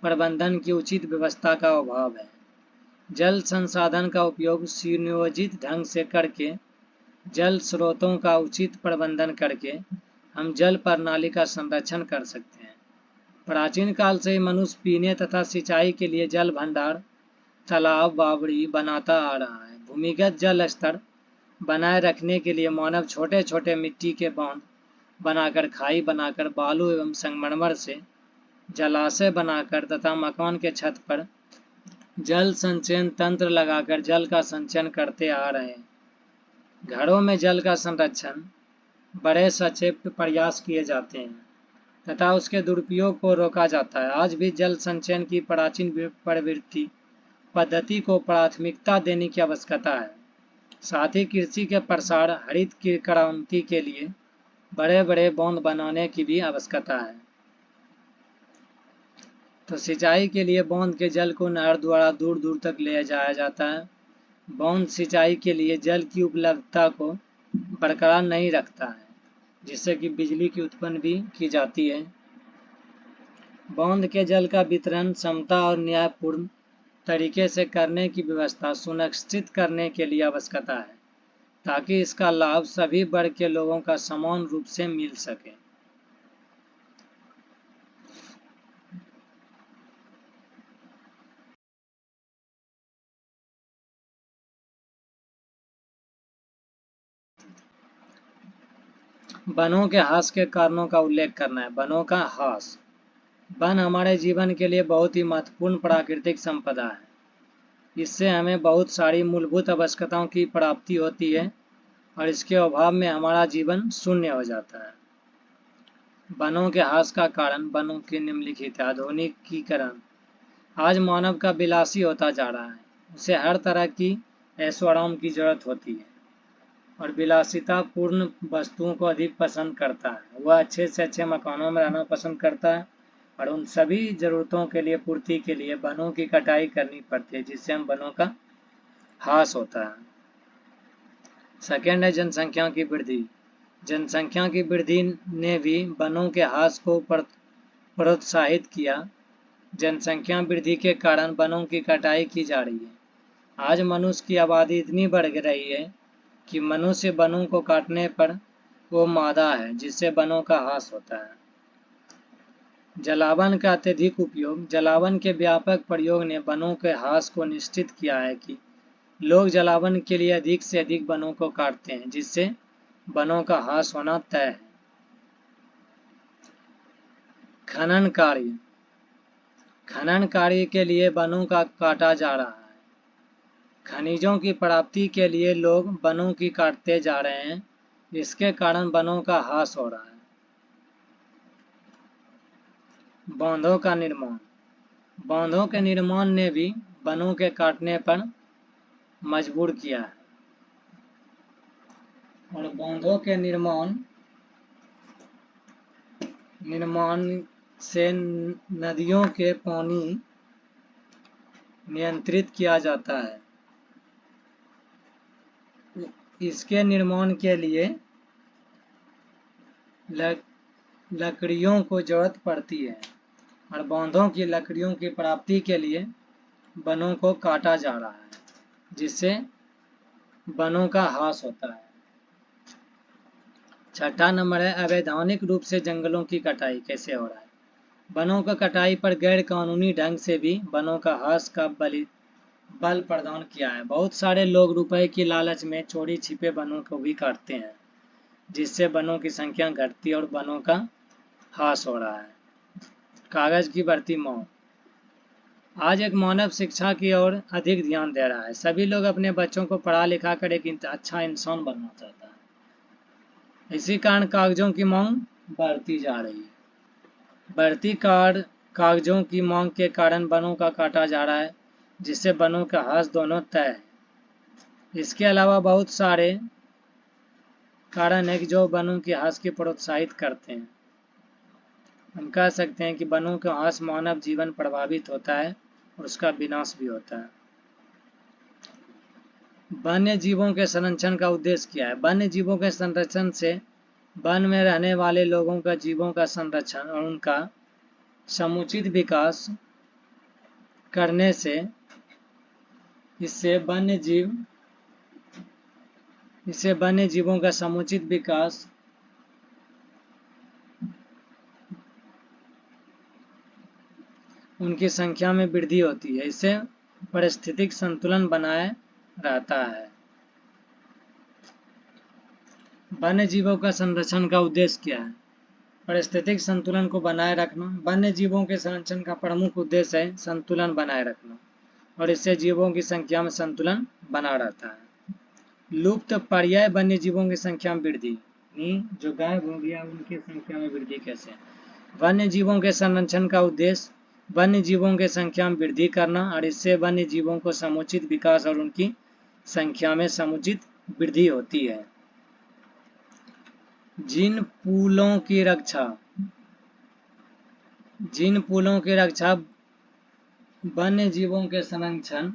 प्रबंधन की उचित व्यवस्था का अभाव है। जल संसाधन का उपयोग सुनियोजित ढंग से करके, जल स्रोतों का उचित प्रबंधन करके हम जल प्रणाली का संरक्षण कर सकते हैं। प्राचीन काल से ही मनुष्य पीने तथा सिंचाई के लिए जल भंडार, तालाब, बावड़ी बनाता आ रहा है। भूमिगत जल स्तर बनाए रखने के लिए मानव छोटे छोटे मिट्टी के बांध बनाकर, खाई बनाकर, बालू एवं संगमरमर से जलाशय बनाकर तथा मकान के छत पर जल संचयन तंत्र लगाकर जल का संचयन करते आ रहे हैं। घरों में जल का संरक्षण बड़े सचेत प्रयास किए जाते हैं तथा उसके दुरुपयोग को रोका जाता है। आज भी जल संचयन की प्राचीन प्रवृत्ति पद्धति को प्राथमिकता देने की आवश्यकता है। साथ ही कृषि के प्रसार, हरित क्रांति के लिए बड़े बड़े बांध बनाने की भी आवश्यकता है। तो सिंचाई के लिए बांध के जल को नहर द्वारा दूर दूर तक ले जाया जाता है। बांध सिंचाई के लिए जल की उपलब्धता को बरकरार नहीं रखता है, जिससे कि बिजली की उत्पन्न भी की जाती है। बांध के जल का वितरण समता और न्यायपूर्ण तरीके से करने की व्यवस्था सुनिश्चित करने के लिए आवश्यकता है, ताकि इसका लाभ सभी वर्ग के लोगों का समान रूप से मिल सके। वनों के ह्रास के कारणों का उल्लेख करना है। वनों का ह्रास। वन हमारे जीवन के लिए बहुत ही महत्वपूर्ण प्राकृतिक संपदा है। इससे हमें बहुत सारी मूलभूत आवश्यकताओं की प्राप्ति होती है और इसके अभाव में हमारा जीवन शून्य हो जाता है। वनों के ह्रास का कारण वनों के निम्नलिखित आधुनिकीकरण। आज मानव का विलासी होता जा रहा है। उसे हर तरह की ऐशो आराम की जरूरत होती है और विलासिता पूर्ण वस्तुओं को अधिक पसंद करता है। वह अच्छे से अच्छे मकानों में रहना पसंद करता है और उन सभी जरूरतों के लिए पूर्ति के लिए वनों की कटाई करनी पड़ती है, जिससे हम वनों का ह्रास होता है। सेकेंड है जनसंख्या की वृद्धि। जनसंख्या की वृद्धि ने भी वनों के ह्रास को प्रोत्साहित किया। जनसंख्या वृद्धि के कारण वनों की कटाई की जा रही है। आज मनुष्य की आबादी इतनी बढ़ रही है कि मनुष्य वनों को काटने पर वो मादा है, जिससे वनों का ह्रास होता है। जलावन का अत्यधिक उपयोग। जलावन के व्यापक प्रयोग ने वनों के ह्रास को निश्चित किया है कि लोग जलावन के लिए अधिक से अधिक वनों को काटते हैं, जिससे वनों का ह्रास होना तय है। खनन कार्य। खनन कार्य के लिए वनों का काटा जा रहा है। खनिजों की प्राप्ति के लिए लोग वनों की काटते जा रहे हैं, जिसके कारण वनों का ह्रास हो रहा है। बांधों का निर्माण। बांधों के निर्माण ने भी वनों के काटने पर मजबूर किया है और बांधों के निर्माण से नदियों के पानी नियंत्रित किया जाता है। इसके निर्माण के लिए लकड़ियों को जरूरत पड़ती है और बांधों की लकड़ियों की प्राप्ति के लिए वनों को काटा जा रहा है, जिससे वनों का ह्रास होता है। छठा नंबर है अवैधानिक रूप से जंगलों की कटाई कैसे हो रहा है। वनों का कटाई पर गैर कानूनी ढंग से भी वनों का ह्रास का बल प्रदान किया है। बहुत सारे लोग रुपए की लालच में चोरी छिपे वनों को भी काटते हैं, जिससे वनों की संख्या घटती है और वनों का ह्रास हो रहा है। कागज की बढ़ती मांग। आज एक मानव शिक्षा की ओर अधिक ध्यान दे रहा है। सभी लोग अपने बच्चों को पढ़ा लिखा कर एक अच्छा इंसान बनना चाहता है। इसी कारण कागजों की मांग बढ़ती जा रही है। बढ़ती कागजों की मांग के कारण वनों का काटा जा रहा है, जिससे वनों का ह्रास दोनों तय है। इसके अलावा बहुत सारे कारण है जो वनों के ह्रास को प्रोत्साहित करते हैं। हम कह सकते हैं कि वनों का ह्रास मानव जीवन प्रभावित होता है और उसका विनाश भी होता है। वन्य जीवों के संरक्षण का उद्देश्य क्या है। वन्य जीवों के संरक्षण से वन में रहने वाले लोगों का जीवों का संरक्षण और उनका समुचित विकास करने से इससे वन्य जीवों का समुचित विकास उनकी संख्या में वृद्धि होती है। इससे पारिस्थितिक संतुलन बनाए रहता है। वन्य जीवों का संरक्षण का उद्देश्य क्या है। पारिस्थितिक संतुलन को बनाए रखना। वन्य जीवों के संरक्षण का प्रमुख उद्देश्य है संतुलन बनाए रखना और इससे जीवों की संख्या में संतुलन बना रहता है। लुप्त पर्याय वन्य जीवों की संख्या में वृद्धि। जो गायब हो गया उनकी संख्या में वृद्धि कैसे। वन्य जीवों के संरक्षण का उद्देश्य वन्य जीवों की संख्या में वृद्धि करना और इससे वन्य जीवों को समुचित विकास और उनकी संख्या में समुचित वृद्धि होती है। जिन पुलों की रक्षा वन्य जीवों के संरक्षण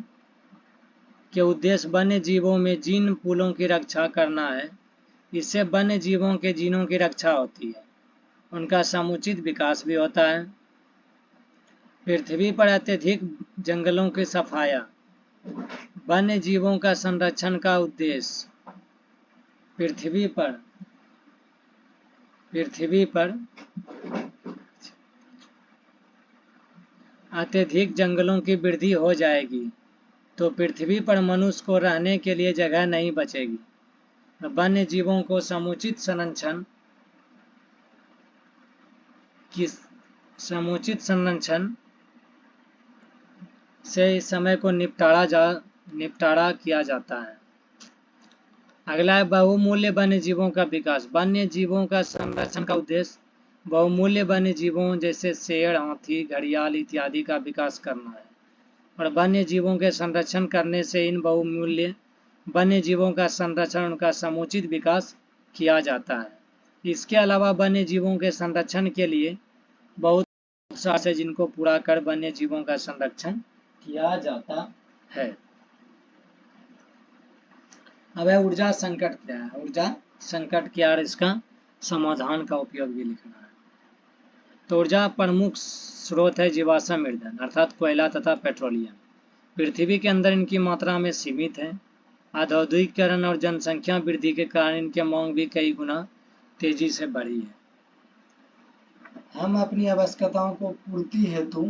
के उद्देश्य वन्य जीवों में जिन पुलों की रक्षा करना है। इससे वन्य जीवों के जीनों की रक्षा होती है, उनका समुचित विकास भी होता है। पृथ्वी पर अत्यधिक जंगलों की सफाया, वन्य जीवों का संरक्षण का उद्देश्य। पृथ्वी पर अत्यधिक जंगलों की वृद्धि हो जाएगी तो पृथ्वी पर मनुष्य को रहने के लिए जगह नहीं बचेगी। वन्य जीवों को समुचित संरक्षण से इस समय को निपटारा किया जाता है। अगला है बहुमूल्य वन्य जीवों का विकास। वन्य जीवों का संरक्षण का उद्देश्य बहुमूल्य वन्य जीवों जैसे शेर, हाथी, घड़ियाल इत्यादि का विकास करना है और वन्य जीवों के संरक्षण करने से इन बहुमूल्य वन्य जीवों का संरक्षण, उनका समुचित विकास किया जाता है। इसके अलावा वन्य जीवों के संरक्षण के लिए बहुत सारे जिनको पूरा कर वन्य जीवों का संरक्षण किया जाता है। अब है ऊर्जा संकट क्या है। ऊर्जा संकट क्या और इसका समाधान का उपयोग भी लिखना है। तो ऊर्जा प्रमुख स्रोत है जीवाश्म ईंधन अर्थात कोयला तथा पेट्रोलियम। पृथ्वी के अंदर इनकी मात्रा में सीमित है। औद्योगिकीकरण और जनसंख्या वृद्धि के कारण इनकी मांग भी कई गुना तेजी से बढ़ी है। हम अपनी आवश्यकताओं को पूर्ति हेतु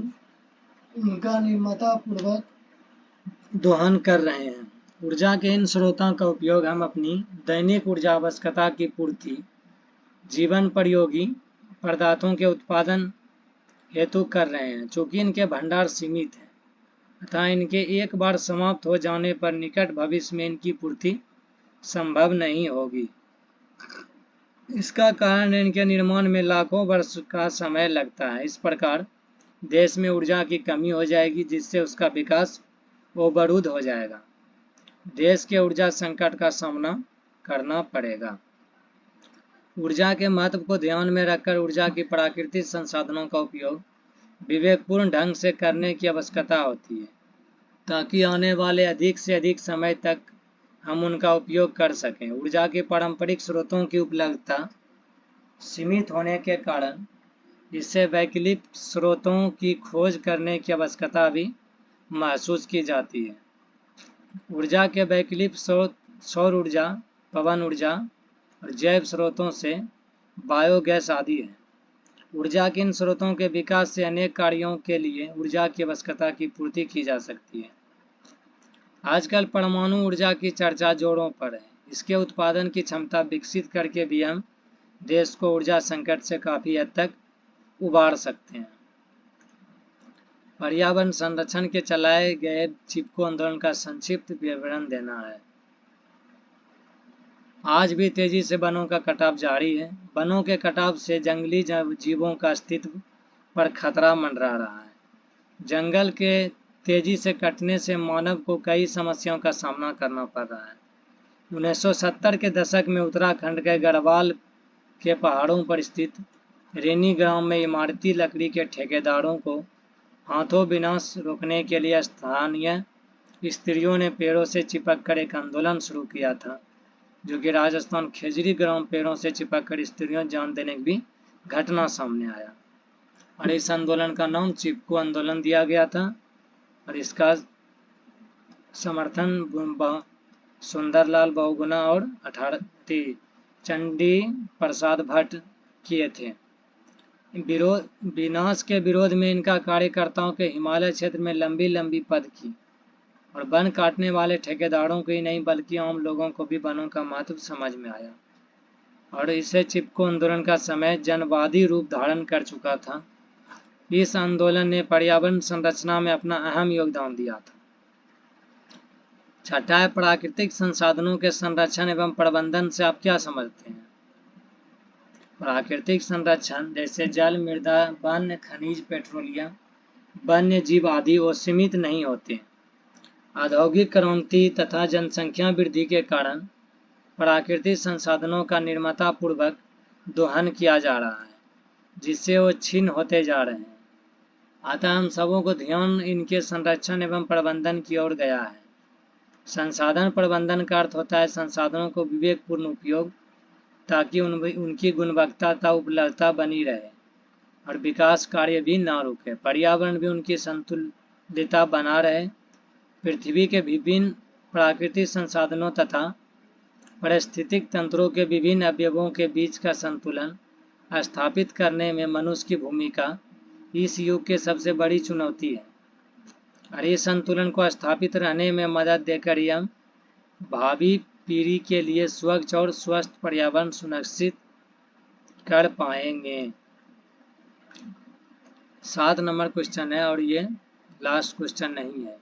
उनका निर्ममतापूर्वक दोहन कर रहे हैं। ऊर्जा के इन स्रोतों का उपयोग हम अपनी दैनिक ऊर्जा आवश्यकता की पूर्ति, जीवन प्रयोगी पदार्थों के उत्पादन हेतु कर रहे हैं। चूंकि इनके भंडार सीमित हैं तथा इनके एक बार समाप्त हो जाने पर निकट भविष्य में इनकी पूर्ति संभव नहीं होगी। इसका कारण इनके निर्माण में लाखों वर्ष का समय लगता है। इस प्रकार देश में ऊर्जा की कमी हो जाएगी जिससे उसका विकास अवरुद्ध हो जाएगा। देश के ऊर्जा संकट का सामना करना पड़ेगा। ऊर्जा के महत्व को ध्यान में रखकर ऊर्जा की प्राकृतिक संसाधनों का उपयोग विवेकपूर्ण ढंग से करने की आवश्यकता होती है ताकि आने वाले अधिक से अधिक समय तक हम उनका उपयोग कर सकें। ऊर्जा के पारंपरिक स्रोतों की उपलब्धता सीमित होने के कारण इससे वैकल्पिक स्रोतों की खोज करने की आवश्यकता भी महसूस की जाती है। ऊर्जा के वैकल्पिक स्रोत सौर ऊर्जा, पवन ऊर्जा और जैव स्रोतों से बायोगैस आदि हैं। ऊर्जा के इन स्रोतों के विकास से अनेक कार्यों के लिए ऊर्जा की आवश्यकता की पूर्ति की जा सकती है। आजकल परमाणु ऊर्जा की चर्चा जोरों पर है। इसके उत्पादन की क्षमता विकसित करके भी हम देश को ऊर्जा संकट से काफी हद तक उबार सकते हैं। पर्यावरण संरक्षण के चलाए गए चिपको आंदोलन का संक्षिप्त विवरण देना है। आज भी तेजी से वनों का कटाव जारी है। वनों के कटाव से जंगली जीवों का अस्तित्व पर खतरा मंडरा रहा है। जंगल के तेजी से कटने से मानव को कई समस्याओं का सामना करना पड़ रहा है। 1970 के दशक में उत्तराखंड के गढ़वाल के पहाड़ों पर स्थित रेनी ग्राम में इमारती लकड़ी के ठेकेदारों को हाथों विनाश रोकने के लिए स्थानीय स्त्रियों ने पेड़ों से चिपक कर एक आंदोलन शुरू किया था, जो कि राजस्थान खेजरी ग्राम पेड़ों से चिपक कर स्त्रियों जान देने की भी घटना सामने आया और इस आंदोलन का नाम चिपको आंदोलन दिया गया था और इसका समर्थन सुंदरलाल बहुगुणा और 18 चंडी प्रसाद भट्ट किए थे। विनाश के विरोध में इनका कार्यकर्ताओं के हिमालय क्षेत्र में लंबी लंबी पद की और वन काटने वाले ठेकेदारों को ही नहीं बल्कि आम लोगों को भी वनों का महत्व समझ में आया और इसे चिपको आंदोलन का समय जनवादी रूप धारण कर चुका था। इस आंदोलन ने पर्यावरण संरचना में अपना अहम योगदान दिया था। छठा है प्राकृतिक संसाधनों के संरक्षण एवं प्रबंधन से आप क्या समझते हैं। प्राकृतिक संरक्षण जैसे जल, मृदा, वन, खनिज, पेट्रोलियम, वन्य जीव आदि वो सीमित नहीं होते। औद्योगिक क्रांति तथा जनसंख्या वृद्धि के कारण प्राकृतिक संसाधनों का निर्ममतापूर्वक दोहन किया जा रहा है जिससे वो छीन होते जा रहे हैं। अतः हम सबों को ध्यान इनके संरक्षण एवं प्रबंधन की ओर गया है। संसाधन प्रबंधन का अर्थ होता है संसाधनों को विवेकपूर्ण उपयोग ताकि उनकी गुणवत्ता उपलब्धता बनी रहे। और विकास कार्य भी ना रुके, पर्यावरण भी उनकी संतुलितता बना रहे, पृथ्वी के विभिन्न प्राकृतिक संसाधनों तथा पारिस्थितिक तंत्रों के विभिन्न अवयवों के बीच का संतुलन स्थापित करने में मनुष्य की भूमिका इस युग की सबसे बड़ी चुनौती है। और इस संतुलन को स्थापित रहने में मदद देकर हम भावी पीढ़ी के लिए स्वच्छ और स्वस्थ पर्यावरण सुनिश्चित कर पाएंगे। 7 नंबर क्वेश्चन है और ये लास्ट क्वेश्चन नहीं है।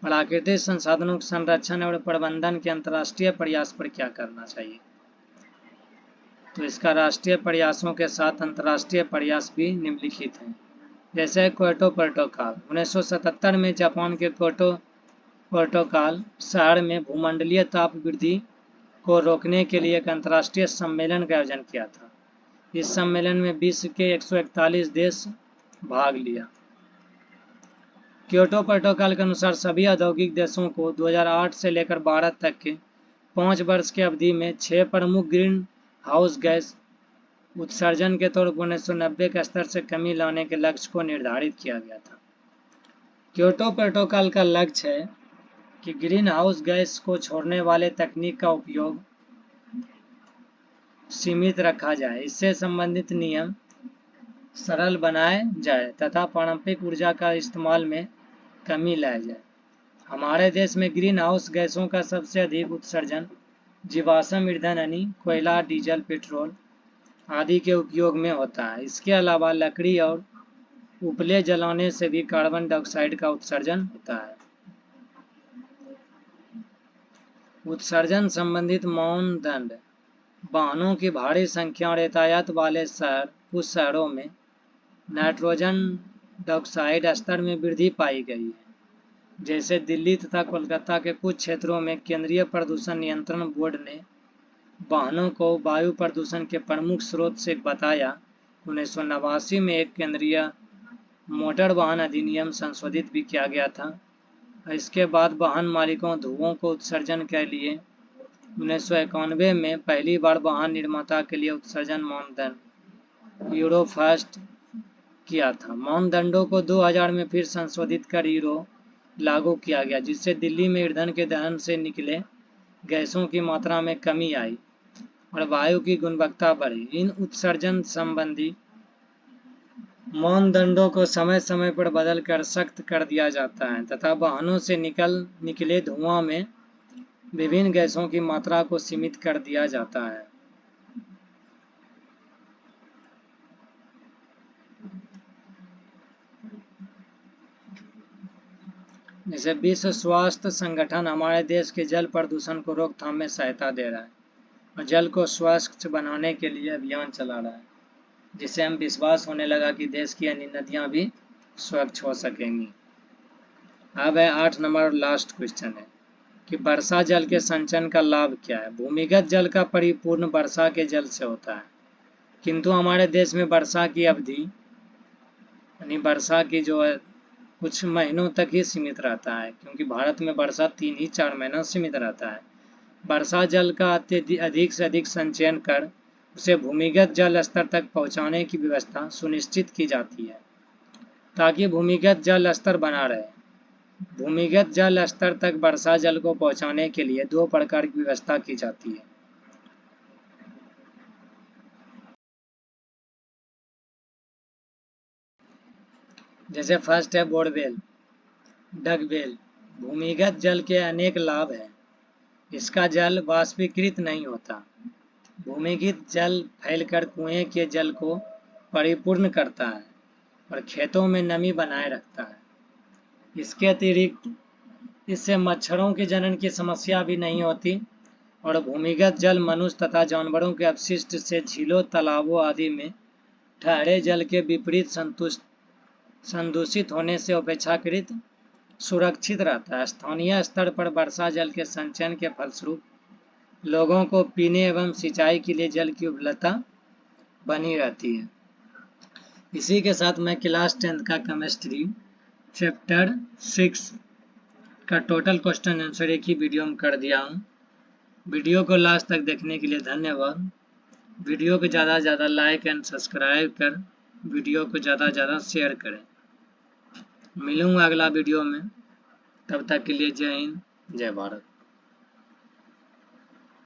प्राकृतिक संसाधनों के संरक्षण और प्रबंधन के अंतर्राष्ट्रीय प्रयास पर क्या करना चाहिए? तो इसका राष्ट्रीय प्रयासों के साथ अंतर्राष्ट्रीय प्रयास भी निम्नलिखित हैं। जैसे क्योटो प्रोटोकॉल 1977 में जापान के क्योटो प्रोटोकॉल शहर में भूमंडलीय ताप वृद्धि को रोकने के लिए एक अंतर्राष्ट्रीय सम्मेलन का आयोजन किया था। इस सम्मेलन में विश्व के 141 देश भाग लिया। क्योटो प्रोटोकॉल के अनुसार सभी औद्योगिक देशों को 2008 से लेकर 12 तक के 5 वर्ष की अवधि में 6 प्रमुख ग्रीन हाउस गैस उत्सर्जन के तौर पर 1990 के स्तर से कमी लाने के लक्ष्य को निर्धारित किया गया था। क्योटो प्रोटोकॉल का लक्ष्य है कि ग्रीन हाउस गैस को छोड़ने वाले तकनीक का उपयोग सीमित रखा जाए, इससे संबंधित नियम सरल बनाए जाए तथा पारंपरिक ऊर्जा का इस्तेमाल में कमी लाया जाए। हमारे देश में ग्रीन हाउस गैसों का सबसे अधिक उत्सर्जन जीवाश्म ईंधन यानी कोयला, डीजल, पेट्रोल आदि के उपयोग में होता है। इसके अलावा लकड़ी और उपले जलाने से भी कार्बन डाइऑक्साइड का उत्सर्जन होता है। उत्सर्जन संबंधित मानदंड वाहनों की भारी संख्या और यातायात वाले शहर, कुछ शहरों में नाइट्रोजन डाइऑक्साइड स्तर में वृद्धि पाई गई है। जैसे दिल्ली तथा कोलकाता के कुछ क्षेत्रों में केंद्रीय प्रदूषण नियंत्रण बोर्ड ने वाहनों को वायु प्रदूषण के प्रमुख स्रोत से बताया। 1989 में एक केंद्रीय मोटर वाहन अधिनियम संशोधित भी किया गया था। इसके बाद वाहन मालिकों धुओं को उत्सर्जन के लिए 1991 में पहली बार वाहन निर्माता के लिए उत्सर्जन मानदंड यूरो फर्स्ट किया था। मानदंडों को 2000 में फिर संशोधित कर यूरो लागू किया गया, जिससे दिल्ली में ईंधन के दहन से निकले गैसों की मात्रा में कमी आई और वायु की गुणवत्ता बढ़ी। इन उत्सर्जन संबंधी मानदंडों को समय समय पर बदल कर सख्त कर दिया जाता है तथा वाहनों से निकले धुआं में विभिन्न गैसों की मात्रा को सीमित कर दिया जाता है। जैसे विश्व स्वास्थ्य संगठन हमारे देश के जल प्रदूषण को रोकथाम में सहायता दे रहा है और जल को स्वच्छ बनाने के लिए अभियान चला रहा है, जिससे हम विश्वास होने लगा कि देश की अन्य नदियां भी स्वच्छ हो सकेंगी। अब है 8 नंबर लास्ट क्वेश्चन है कि वर्षा जल के संचयन का लाभ क्या है? भूमिगत जल का परिपूर्ण वर्षा के जल से होता है, किंतु हमारे देश में वर्षा की अवधि यानी वर्षा की जो है कुछ महीनों तक ही सीमित रहता है, क्योंकि भारत में वर्षा 3 ही 4 महीना सीमित रहता है। वर्षा जल का अधिक से अधिक संचयन कर उसे भूमिगत जल स्तर तक पहुंचाने की व्यवस्था सुनिश्चित की जाती है ताकि भूमिगत जल स्तर बना रहे। भूमिगत जल स्तर तक वर्षा जल को पहुंचाने के लिए 2 प्रकार की व्यवस्था की जाती है। जैसे फर्स्ट है बोरवेल, डगवेल। भूमिगत जल के अनेक लाभ हैं। इसका जल वाष्पीकृत नहीं होता। भूमिगत जल फैलकर कुएं के जल को परिपूर्ण करता है और खेतों में नमी बनाए रखता है। इसके अतिरिक्त इससे मच्छरों के जनन की समस्या भी नहीं होती और भूमिगत जल मनुष्य तथा जानवरों के अपशिष्ट से झीलों, तालाबों आदि में ठहरे जल के विपरीत संदूषित होने से अपेक्षाकृत सुरक्षित रहता है। स्थानीय स्तर पर वर्षा जल के संचयन के फलस्वरूप लोगों को पीने एवं सिंचाई के लिए जल की उपलब्धता बनी रहती है। इसी के साथ मैं क्लास 10th का केमिस्ट्री चैप्टर 6 का टोटल क्वेश्चन आंसर एक ही वीडियो में कर दिया हूँ। वीडियो को लास्ट तक देखने के लिए धन्यवाद। वीडियो को ज़्यादा से ज़्यादा लाइक एंड सब्सक्राइब कर वीडियो को ज़्यादा से ज़्यादा शेयर करें। मिलूँगा अगला वीडियो में, तब तक के लिए जय हिंद जय भारत।